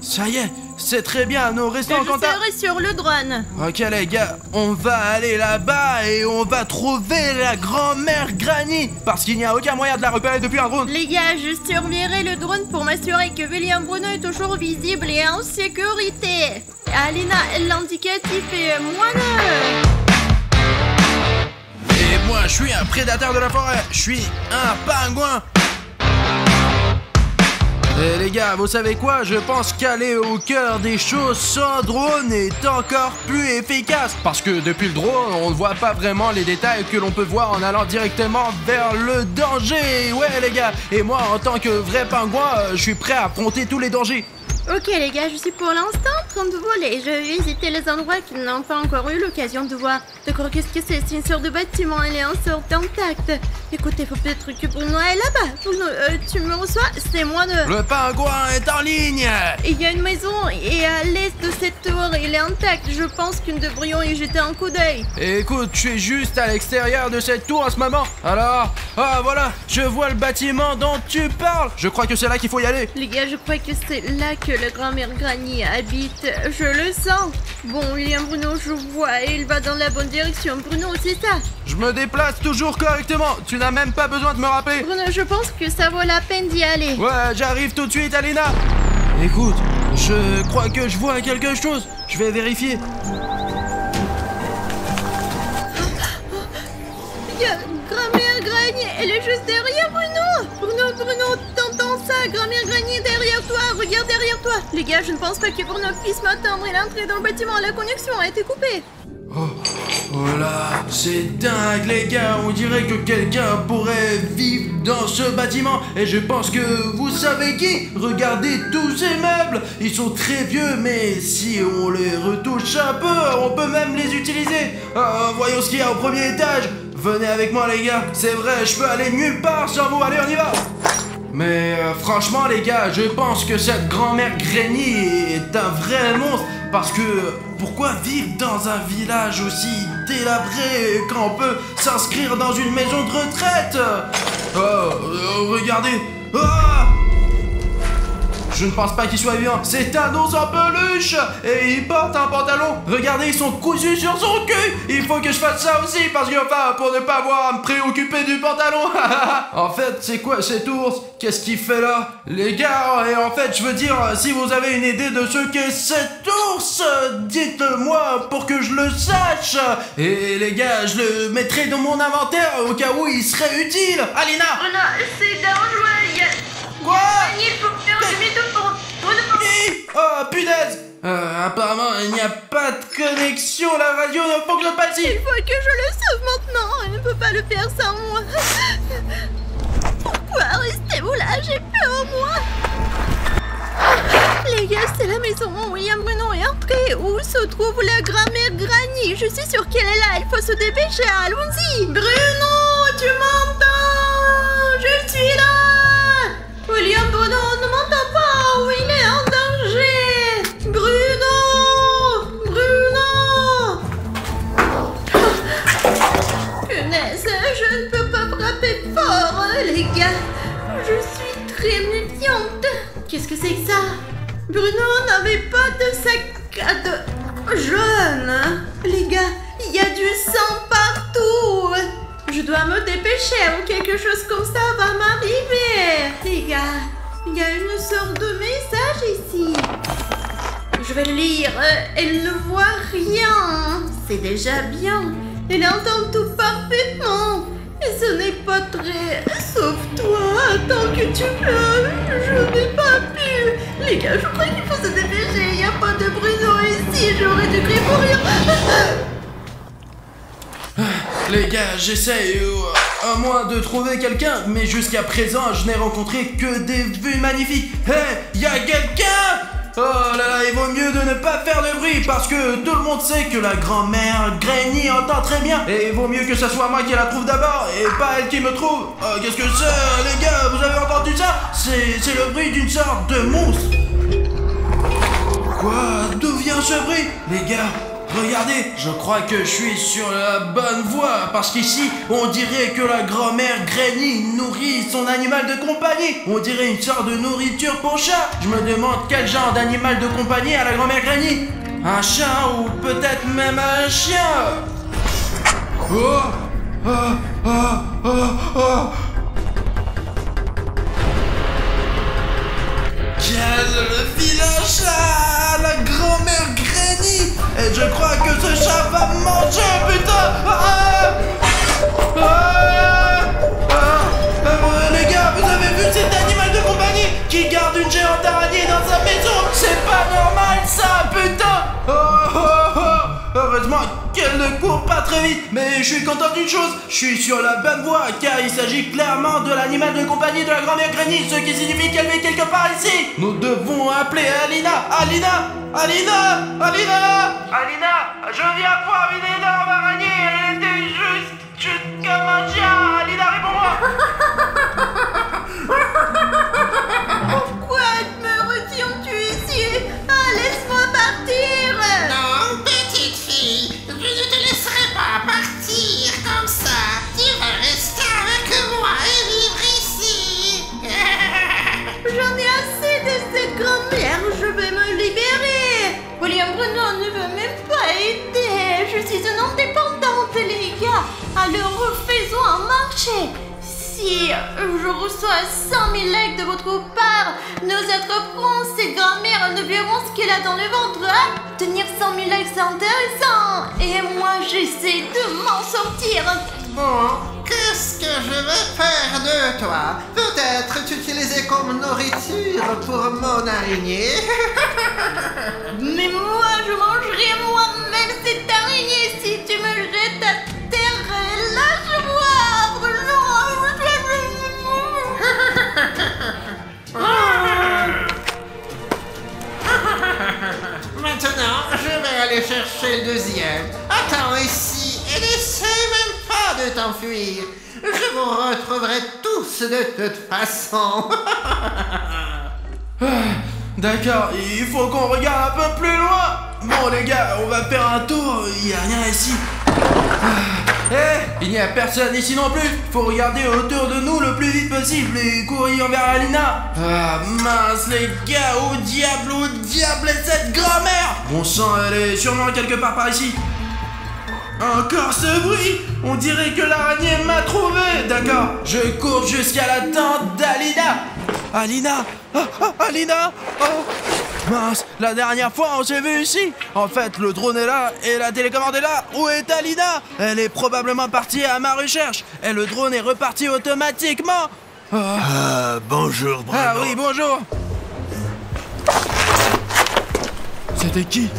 Ça y est, c'est très bien, nous restons en Je contact. serai sur le drone. Ok les gars, on va aller là-bas et on va trouver la grand-mère Greny, parce qu'il n'y a aucun moyen de la repérer depuis un drone. Les gars, je surveillerai le drone pour m'assurer que William Bruno est toujours visible et en sécurité. Alina, l'indicatif est -2. Et moi, je suis un prédateur de la forêt, je suis un pingouin. Et les gars, vous savez quoi? Je pense qu'aller au cœur des choses sans drone est encore plus efficace. Parce que depuis le drone, on ne voit pas vraiment les détails que l'on peut voir en allant directement vers le danger. Ouais les gars, et moi en tant que vrai pingouin, je suis prêt à affronter tous les dangers. Ok les gars, je suis pour l'instant en train de voler. Je vais visiter les endroits qu'ils n'ont pas encore eu l'occasion de voir. D'accord, qu'est-ce que c'est? C'est une sorte de bâtiment, elle est en sorte intacte. Écoutez, faut peut-être que Bruno est là-bas. Bruno, tu me reçois? C'est -2. Le pingouin est en ligne. Il y a une maison et à l'est de cette tour, il est intact. Je pense que nous devrions y jeter un coup d'œil. Écoute, je suis juste à l'extérieur de cette tour en ce moment. Alors, voilà, je vois le bâtiment dont tu parles. Je crois que c'est là qu'il faut y aller. Les gars, je crois que c'est là que la grand-mère Greny habite. Je le sens. Bon, William Bruno, je vois, et il va dans la bonne direction. Bruno, c'est ça. Je me déplace toujours correctement. Tu n'as même pas besoin de me rappeler. Bruno, je pense que ça vaut la peine d'y aller. Ouais, j'arrive tout de suite, Alina. Écoute, je crois que je vois quelque chose. Je vais vérifier. Grand-mère Greny, elle est juste derrière Bruno. Bruno, t'entends ça? Grand-mère Greny est derrière toi. Regarde derrière toi. Les gars, je ne pense pas que Bruno puisse m'attendre. Il est entré dans le bâtiment. La connexion a été coupée. Oh là, c'est dingue les gars, on dirait que quelqu'un pourrait vivre dans ce bâtiment. Et je pense que vous savez qui? Regardez tous ces meubles, ils sont très vieux, mais si on les retouche un peu, on peut même les utiliser. Voyons ce qu'il y a au premier étage. Venez avec moi les gars, c'est vrai, je peux aller nulle part sans vous. Allez, on y va. Mais franchement les gars, je pense que cette grand-mère Greny est un vrai monstre. Parce que pourquoi vivre dans un village aussi délabré quand on peut s'inscrire dans une maison de retraite? Regardez. Je ne pense pas qu'il soit vivant. C'est un ours en peluche et il porte un pantalon. Regardez, ils sont cousus sur son cul. Il faut que je fasse ça aussi parce que, enfin, pour ne pas avoir à me préoccuper du pantalon. En fait, c'est quoi cet ours? Qu'est-ce qu'il fait là? Les gars, et en fait, je veux dire, si vous avez une idée de ce qu'est cet ours, dites-moi pour que je le sache. Et les gars, je le mettrai dans mon inventaire au cas où il serait utile. Alina! Oh non, c'est dangereux. Quoi? Il faut faire demi-tour pour Bruno. Oh, punaise! Apparemment, il n'y a pas de connexion, la radio ne fonctionne pas ici! Il faut que je le sauve maintenant. Elle ne peut pas le faire sans moi. Pourquoi restez-vous là? J'ai peur, moi. Les gars, c'est la maison où William Bruno est entré. Où se trouve la grand-mère Granny? Je suis sûre qu'elle est là. Il faut se dépêcher. Allons-y. Bruno, tu m'entends? Je suis là. William Bruno ne m'entend pas. Où il est en danger. Bruno. Bruno. Punaise, je ne peux pas frapper fort, les gars. Je suis très méfiante. Qu'est-ce que c'est que ça? Bruno n'avait pas de sac à dos jaune. Les gars, il y a du sang partout. Je dois me dépêcher ou quelque chose comme ça va m'arriver. Les gars, il y a une sorte de message ici. Je vais le lire. Elle ne voit rien. C'est déjà bien. Elle entend tout parfaitement. Et ce n'est pas très... Sauve-toi, tant que tu peux. Je n'ai pas pu. Les gars, je crois qu'il faut se dépêcher. Il n'y a pas de Bruno ici. J'aurais dû crier pour rien. Les gars, j'essaye à moins de trouver quelqu'un, mais jusqu'à présent, je n'ai rencontré que des vues magnifiques. Hé, y a quelqu'un? Oh là là, il vaut mieux de ne pas faire de bruit parce que tout le monde sait que la grand-mère Granny entend très bien. Et il vaut mieux que ce soit moi qui la trouve d'abord et pas elle qui me trouve. Oh, qu'est-ce que c'est, les gars? Vous avez entendu ça? C'est le bruit d'une sorte de monstre. Quoi? D'où vient ce bruit? Les gars, regardez, je crois que je suis sur la bonne voie parce qu'ici, on dirait que la grand-mère Granny nourrit son animal de compagnie. On dirait une sorte de nourriture pour chat. Je me demande quel genre d'animal de compagnie a la grand-mère Granny. Un chat ou peut-être même un chien. Oh, oh, oh, oh, oh. Quel vilain chat, la grand-mère Granny. Et je crois que ce chat va me manger, putain. Les gars, vous avez vu cet animal de compagnie qui garde une géante araignée dans sa maison? C'est pas normal ça, putain. Heureusement qu'elle ne court pas très vite. Mais je suis content d'une chose, je suis sur la bonne voie, car il s'agit clairement de l'animal de compagnie de la grand-mère Granny, ce qui signifie qu'elle vit quelque part ici. Nous devons appeler Alina. Alina, je viens voir une énorme araignée. Elle était juste comme un chien. Alina, réponds-moi. Pourquoi me retiens-tu ici? Ah, laisse-moi partir. Non, petite fille, je ne te laisserai pas partir comme ça. Tu vas rester avec moi et vivre ici. J'en ai assez de cette grand-mère. Je vais me libérer. William Bruno ne veut même pas aider. Je suis une indépendante, les gars. Alors faisons un marché. Si je reçois 100 000 likes de votre part, nous attraperons cette grand-mère, nous verrons ce qu'elle a dans le ventre. Hein? Tenir 100 000 likes, c'est intéressant. Et moi, j'essaie de m'en sortir. Bon, qu'est-ce que je vais faire de toi? Peut-être t'utiliser comme nourriture pour mon araignée. Mais moi, je mangerai moi-même cette araignée si tu me jettes à terre. Lâche-moi, Bruno. Maintenant, je vais aller chercher le deuxième. Attends ici et n'essaie même pas de t'enfuir. Je vous retrouverai tous de toute façon. D'accord, il faut qu'on regarde un peu plus loin. Bon les gars, on va faire un tour, il n'y a rien ici. Il n'y a personne ici non plus. Faut regarder autour de nous le plus vite possible et courir vers Alina. Ah mince les gars, au diable est cette grand-mère. Bon sang, elle est sûrement quelque part par ici. Encore ce bruit. On dirait que l'araignée m'a trouvé. D'accord, je cours jusqu'à la tente d'Alina. Alina, Alina. Oh mince, la dernière fois on s'est vu ici. En fait, le drone est là et la télécommande est là. Où est Alina? Elle est probablement partie à ma recherche. Et le drone est reparti automatiquement. Bonjour Bruno. Ah oui, bonjour. C'était qui?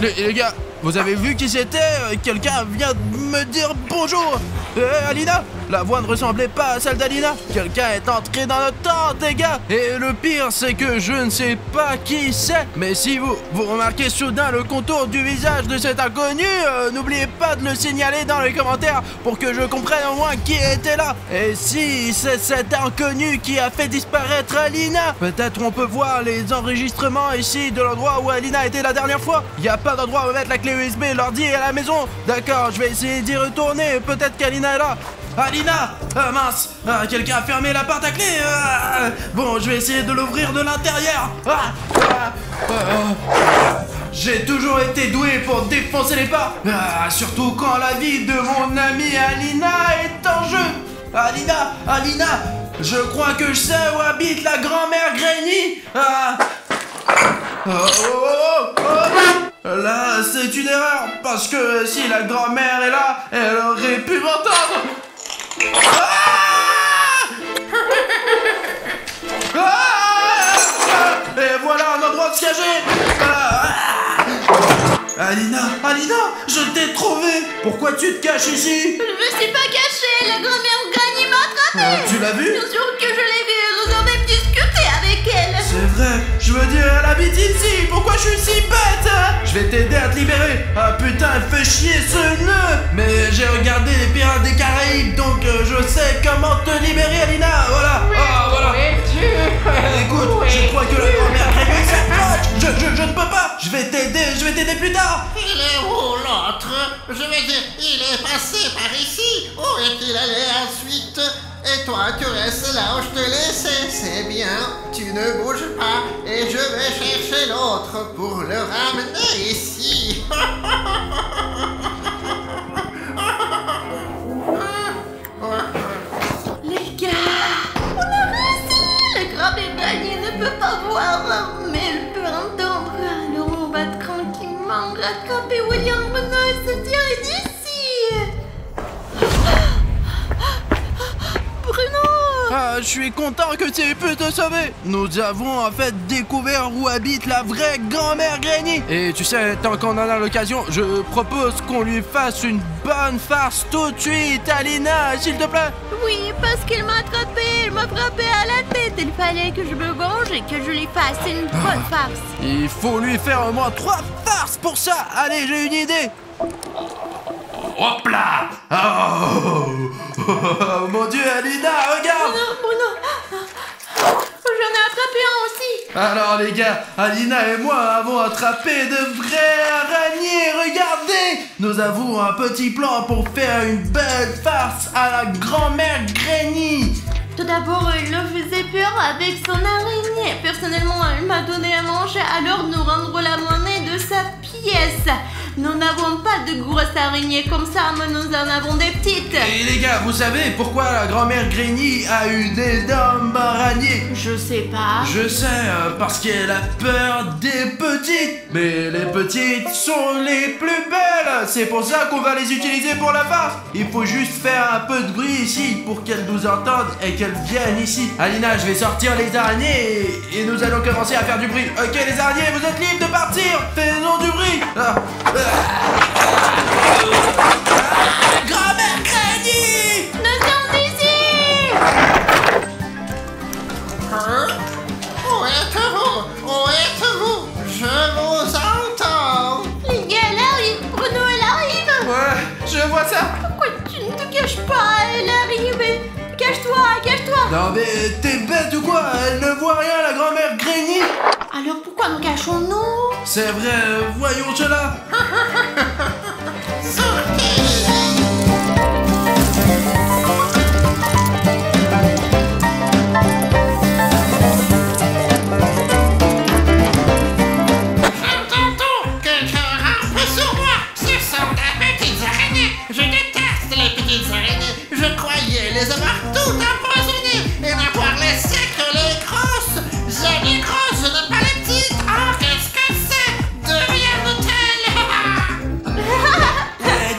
Les gars, vous avez vu qui c'était? Quelqu'un vient de me dire bonjour. Alina, la voix ne ressemblait pas à celle d'Alina. Quelqu'un est entré dans notre tente, les gars. Et le pire, c'est que je ne sais pas qui c'est. Mais si vous remarquez soudain le contour du visage de cet inconnu, n'oubliez pas de le signaler dans les commentaires pour que je comprenne au moins qui était là. Et si c'est cet inconnu qui a fait disparaître Alina, peut-être on peut voir les enregistrements ici de l'endroit où Alina était la dernière fois. Il n'y a pas d'endroit où mettre la clé USB, l'ordi est à la maison. D'accord, je vais essayer d'y retourner. Peut-être qu'Alina est là. Alina! Mince! Quelqu'un a fermé la porte à clé! Bon, je vais essayer de l'ouvrir de l'intérieur! J'ai toujours été doué pour défoncer les portes! Surtout quand la vie de mon amie Alina est en jeu! Alina! Je crois que je sais où habite la grand-mère Granny! Là, c'est une erreur, parce que si la grand-mère est là, elle aurait pu m'entendre! Et voilà un endroit de se cacher! Alina, je t'ai trouvé! Pourquoi tu te caches ici? Je me suis pas cachée, la grand-mère Granny m'a attrapée! Tu l'as vu? Bien sûr que je l'ai vue, nous avons même discuté avec elle! C'est vrai, je veux dire, elle habite ici! Pourquoi je suis si bête? Je vais t'aider à te libérer! Ah putain, elle fait chier ce nœud! Mais j'ai regardé les Pirates des Caraïbes, donc je sais comment te libérer, Alina! Voilà! Voilà! Écoute, je crois que la grand-mère Granny s'approche! Je ne peux pas! Je vais t'aider plus tard! Il est où l'autre? Je veux dire, il est passé par ici. Où est-il allé ensuite? Et toi, tu restes là où je te laissais. C'est bien, tu ne bouges pas. Et je vais chercher l'autre pour le ramener ici. Les gars, on a réussi! La grand-mère Granny ne peut pas voir, mais elle peut entendre. Alors on va tranquillement rattraper William Bruno et se tirer d'ici! Bruno! Je suis content que tu aies pu te sauver. Nous avons en fait découvert où habite la vraie grand-mère Granny. Et tu sais, tant qu'on en a l'occasion, je propose qu'on lui fasse une bonne farce tout de suite, Alina, s'il te plaît. Oui, parce qu'elle m'a attrapé, elle m'a frappé à la tête. Il fallait que je me venge et que je lui fasse une bonne farce. Il faut lui faire au moins 3 farces pour ça. Allez, j'ai une idée. Hop là! Oh mon Dieu, Alina, regarde! Bruno, j'en ai attrapé un aussi. Alors les gars, Alina et moi avons attrapé de vrais araignées, regardez! Nous avons un petit plan pour faire une belle farce à la grand-mère Granny. Tout d'abord, il le faisait peur avec son araignée. Personnellement, elle m'a donné à manger, alors nous rendre la monnaie de sa pièce. Nous n'avons pas de grosses araignées comme ça, mais nous en avons des petites. Et les gars, vous savez pourquoi la grand-mère Granny a une énorme araignée? Je sais pas. Je sais, parce qu'elle a peur des petites. Mais les petites sont les plus belles. C'est pour ça qu'on va les utiliser pour la farce. Il faut juste faire un peu de bruit ici pour qu'elles nous entendent et qu'elles viennent ici. Alina, je vais sortir les araignées et nous allons commencer à faire du bruit. Ok les araignées, vous êtes libres de partir. Faisons du bruit. Grand-mère Granny! Nous sommes ici! Hein? Où êtes-vous? Où êtes-vous? Je vous entends. Les gars, elle arrive! Bruno, elle arrive! Ouais, je vois ça. Pourquoi tu ne te caches pas? Elle arrive! Cache-toi, cache-toi! Non mais t'es bête ou quoi? Elle ne voit rien, la grand-mère Granny. Alors pourquoi nous cachons-nous? C'est vrai, voyons cela. Sortez. J'entends quelqu'un rampe sur moi. Ce sont des petites araignées. Je déteste les petites araignées. Je croyais les avoir toutes empoisonnées et n'avoir laissé que les grosses. J'aime les grosses, je n'aime pas les petites. Oh, qu'est-ce que c'est? De rien de tel.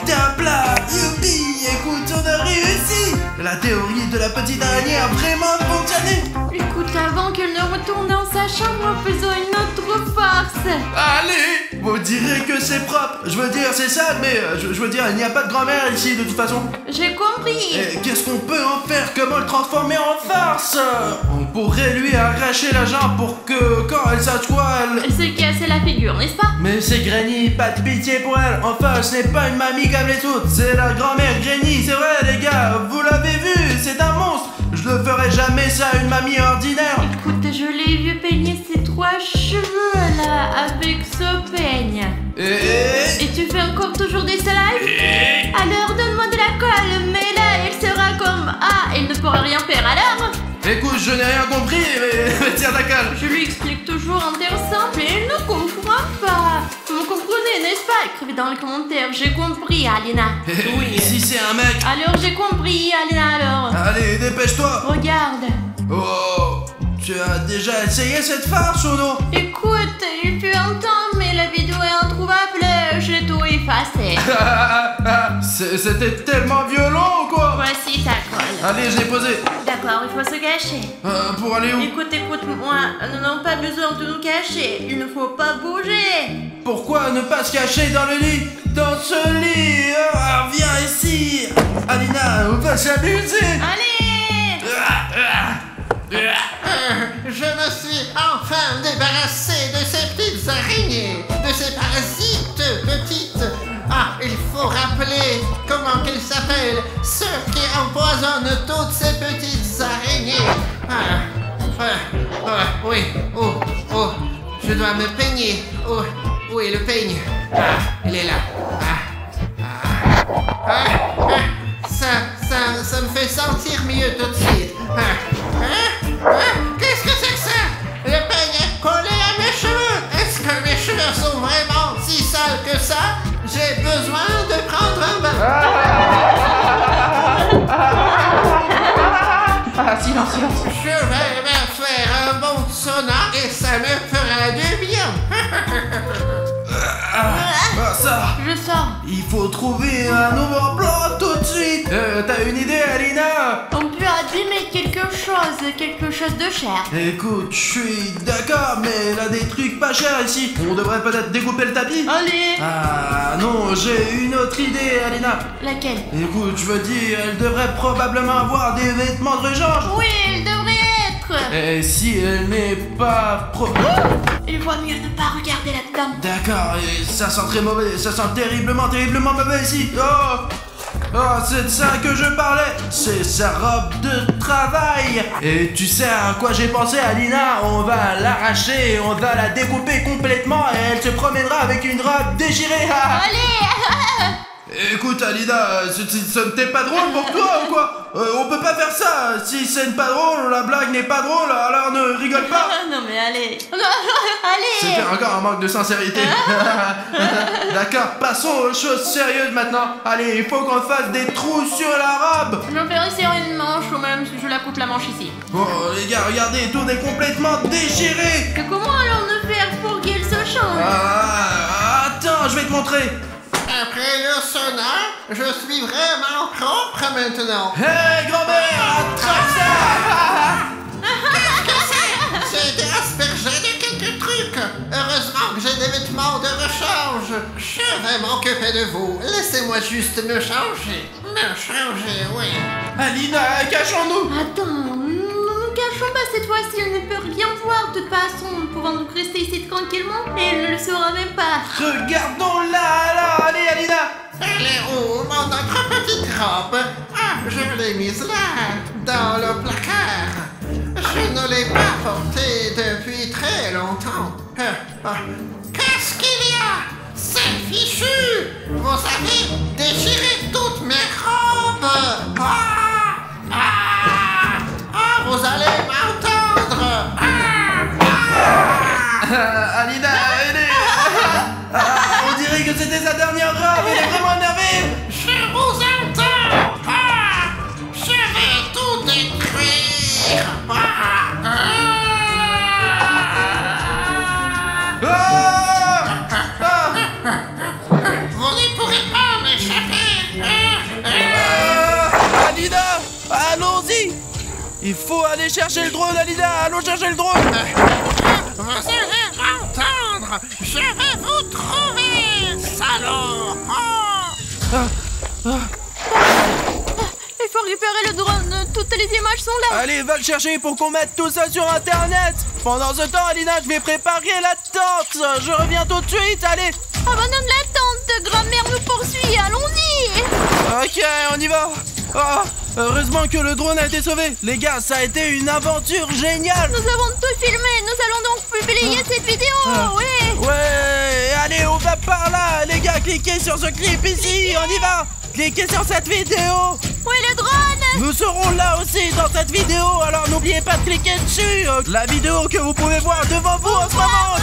Top là, youpi, écoute, on a réussi. La théorie de la petite araignée a vraiment fonctionné. Écoute, avant temps qu'elle ne retourne dans sa chambre en faisant une autre farce. Allez, vous direz que c'est propre. Je veux dire, c'est ça, mais je veux dire, il n'y a pas de grand-mère ici de toute façon. J'ai compris. Et qu'est-ce qu'on peut en faire? Comment le transformer en farce? On pourrait lui arracher la jambe pour que quand elle s'assoit, Elle se casse la figure, n'est-ce pas? Mais c'est Granny, pas de pitié pour elle. Enfin, ce n'est pas une mamie comme les autres. C'est la grand-mère Granny, c'est vrai les gars. Vous l'avez vu, c'est un monstre. Je ne ferai jamais ça à une mamie ordinaire. Écoute, je l'ai vu peigner ses 3 cheveux là avec ce peigne. Et tu fais encore toujours des salailles? Alors donne-moi de la colle, mais là elle sera comme... Ah, elle ne pourra rien faire alors? Écoute, je n'ai rien compris, mais tiens ta colle. Je lui explique toujours en termes simples et elle ne comprend pas. Vous comprenez, n'est-ce pas? Écrivez dans les commentaires, j'ai compris, Alina. Oui, si c'est un mec. Alors j'ai compris, Alina, alors. Allez, dépêche-toi. Regarde. Oh, tu as déjà essayé cette farce ou non? Écoute, il fut un temps, mais la vidéo est introuvable, j'ai tout effacé. C'était tellement violent ou quoi? Voici ta colle. Allez, je l'ai posé. D'accord, il faut se cacher. Pour aller où? Écoute-moi, nous n'avons pas besoin de nous cacher, il ne faut pas bouger. Pourquoi ne pas se cacher dans le lit? Dans ce lit. Viens ici. Alina, on va s'amuser. Allez. Je me suis enfin débarrassé de ces petites araignées, de ces parasites petites. Ah, il faut rappeler comment qu'ils s'appellent, ceux qui empoisonnent toutes ces petites araignées. Oui, je dois me peigner. Où est le peigne? Il est là. Ça me fait sentir mieux tout de suite. Qu'est-ce que c'est que ça? Le peigne est collé à mes cheveux. Est-ce que mes cheveux sont vraiment si sales que ça? J'ai besoin de prendre un bain. Silence. Je vais me faire un bon sauna et ça me fera du bien. Ça. Je sors. Il faut trouver un nouveau emploi tout de suite. T'as une idée, Alina? On peut abîmer quelque chose de cher. Écoute, je suis d'accord, mais elle a des trucs pas chers ici. On devrait peut-être découper le tapis. Allez. Ah non, j'ai une autre idée, Alina. Laquelle? Écoute, je veux dire, elle devrait probablement avoir des vêtements de rechange. Oui, elle devrait être. Et si elle n'est pas Il vaut mieux ne pas regarder là-dedans. D'accord, et ça sent très mauvais, ça sent terriblement mauvais ici. Oh, c'est de ça que je parlais. C'est sa robe de travail. Et tu sais à quoi j'ai pensé, Alina? On va l'arracher, on va la découper complètement et elle se promènera avec une robe déchirée. Allez. Écoute, Alina, ce n'était pas drôle pour toi ou quoi? On peut pas faire ça. Si c'est pas drôle, la blague n'est pas drôle, alors ne rigole pas. Non mais allez. Allez. C'était encore un manque de sincérité. D'accord, passons aux choses sérieuses maintenant. Allez, il faut qu'on fasse des trous sur la robe. Je vais serrer une manche ou même si je la coupe la manche ici. Oh les gars, regardez, tout est complètement déchiré. Et comment allons nous faire pour qu'il se change? Attends, je vais te montrer. Après le sauna, je suis vraiment propre maintenant. Hé, grand-mère, attrape ça. J'ai été aspergé de quelques trucs. Heureusement que j'ai des vêtements de rechange. Je vais m'occuper de vous. Laissez-moi juste me changer. Oui. Alina, cachons-nous. Attends, nous nous cachons pas cette fois-ci, elle ne peut rien voir de toute façon. Nous pouvons nous rester ici tranquillement et elle ne le saura même pas. Regardons-la alors, allez Alina. Elle est où, mon autre petite robe? Ah, je l'ai mise là, dans le placard. Je ne l'ai pas portée depuis très longtemps. Qu'est-ce qu'il y a? C'est fichu! Vous avez déchiré toutes mes robes! Vous allez m'entendre! Alina, elle est... on dirait que c'était sa dernière robe, elle est vraiment énervée. Je vous entends! Je vais tout détruire! Vous ne pourrez pas m'échapper! Il faut aller chercher le drone, Alina. Allons chercher le drone. Vous allez m'entendre. Je vais vous trouver, salaud. Il faut récupérer le drone, toutes les images sont là. Allez, va le chercher pour qu'on mette tout ça sur internet. Pendant ce temps, Alina, je vais préparer la tente. Je reviens tout de suite, allez. Abandonne la tente, grand-mère nous poursuit, allons-y. Ok, on y va. Oh, heureusement que le drone a été sauvé. Les gars, ça a été une aventure géniale. Nous avons tout filmé, nous allons donc publier cette vidéo, oui. Ouais, allez, on va par là. Les gars, cliquez sur ce clip ici, on y va. Cliquez sur cette vidéo. Oui, le drone. Nous serons là aussi dans cette vidéo, alors n'oubliez pas de cliquer dessus. La vidéo que vous pouvez voir devant vous en ce moment.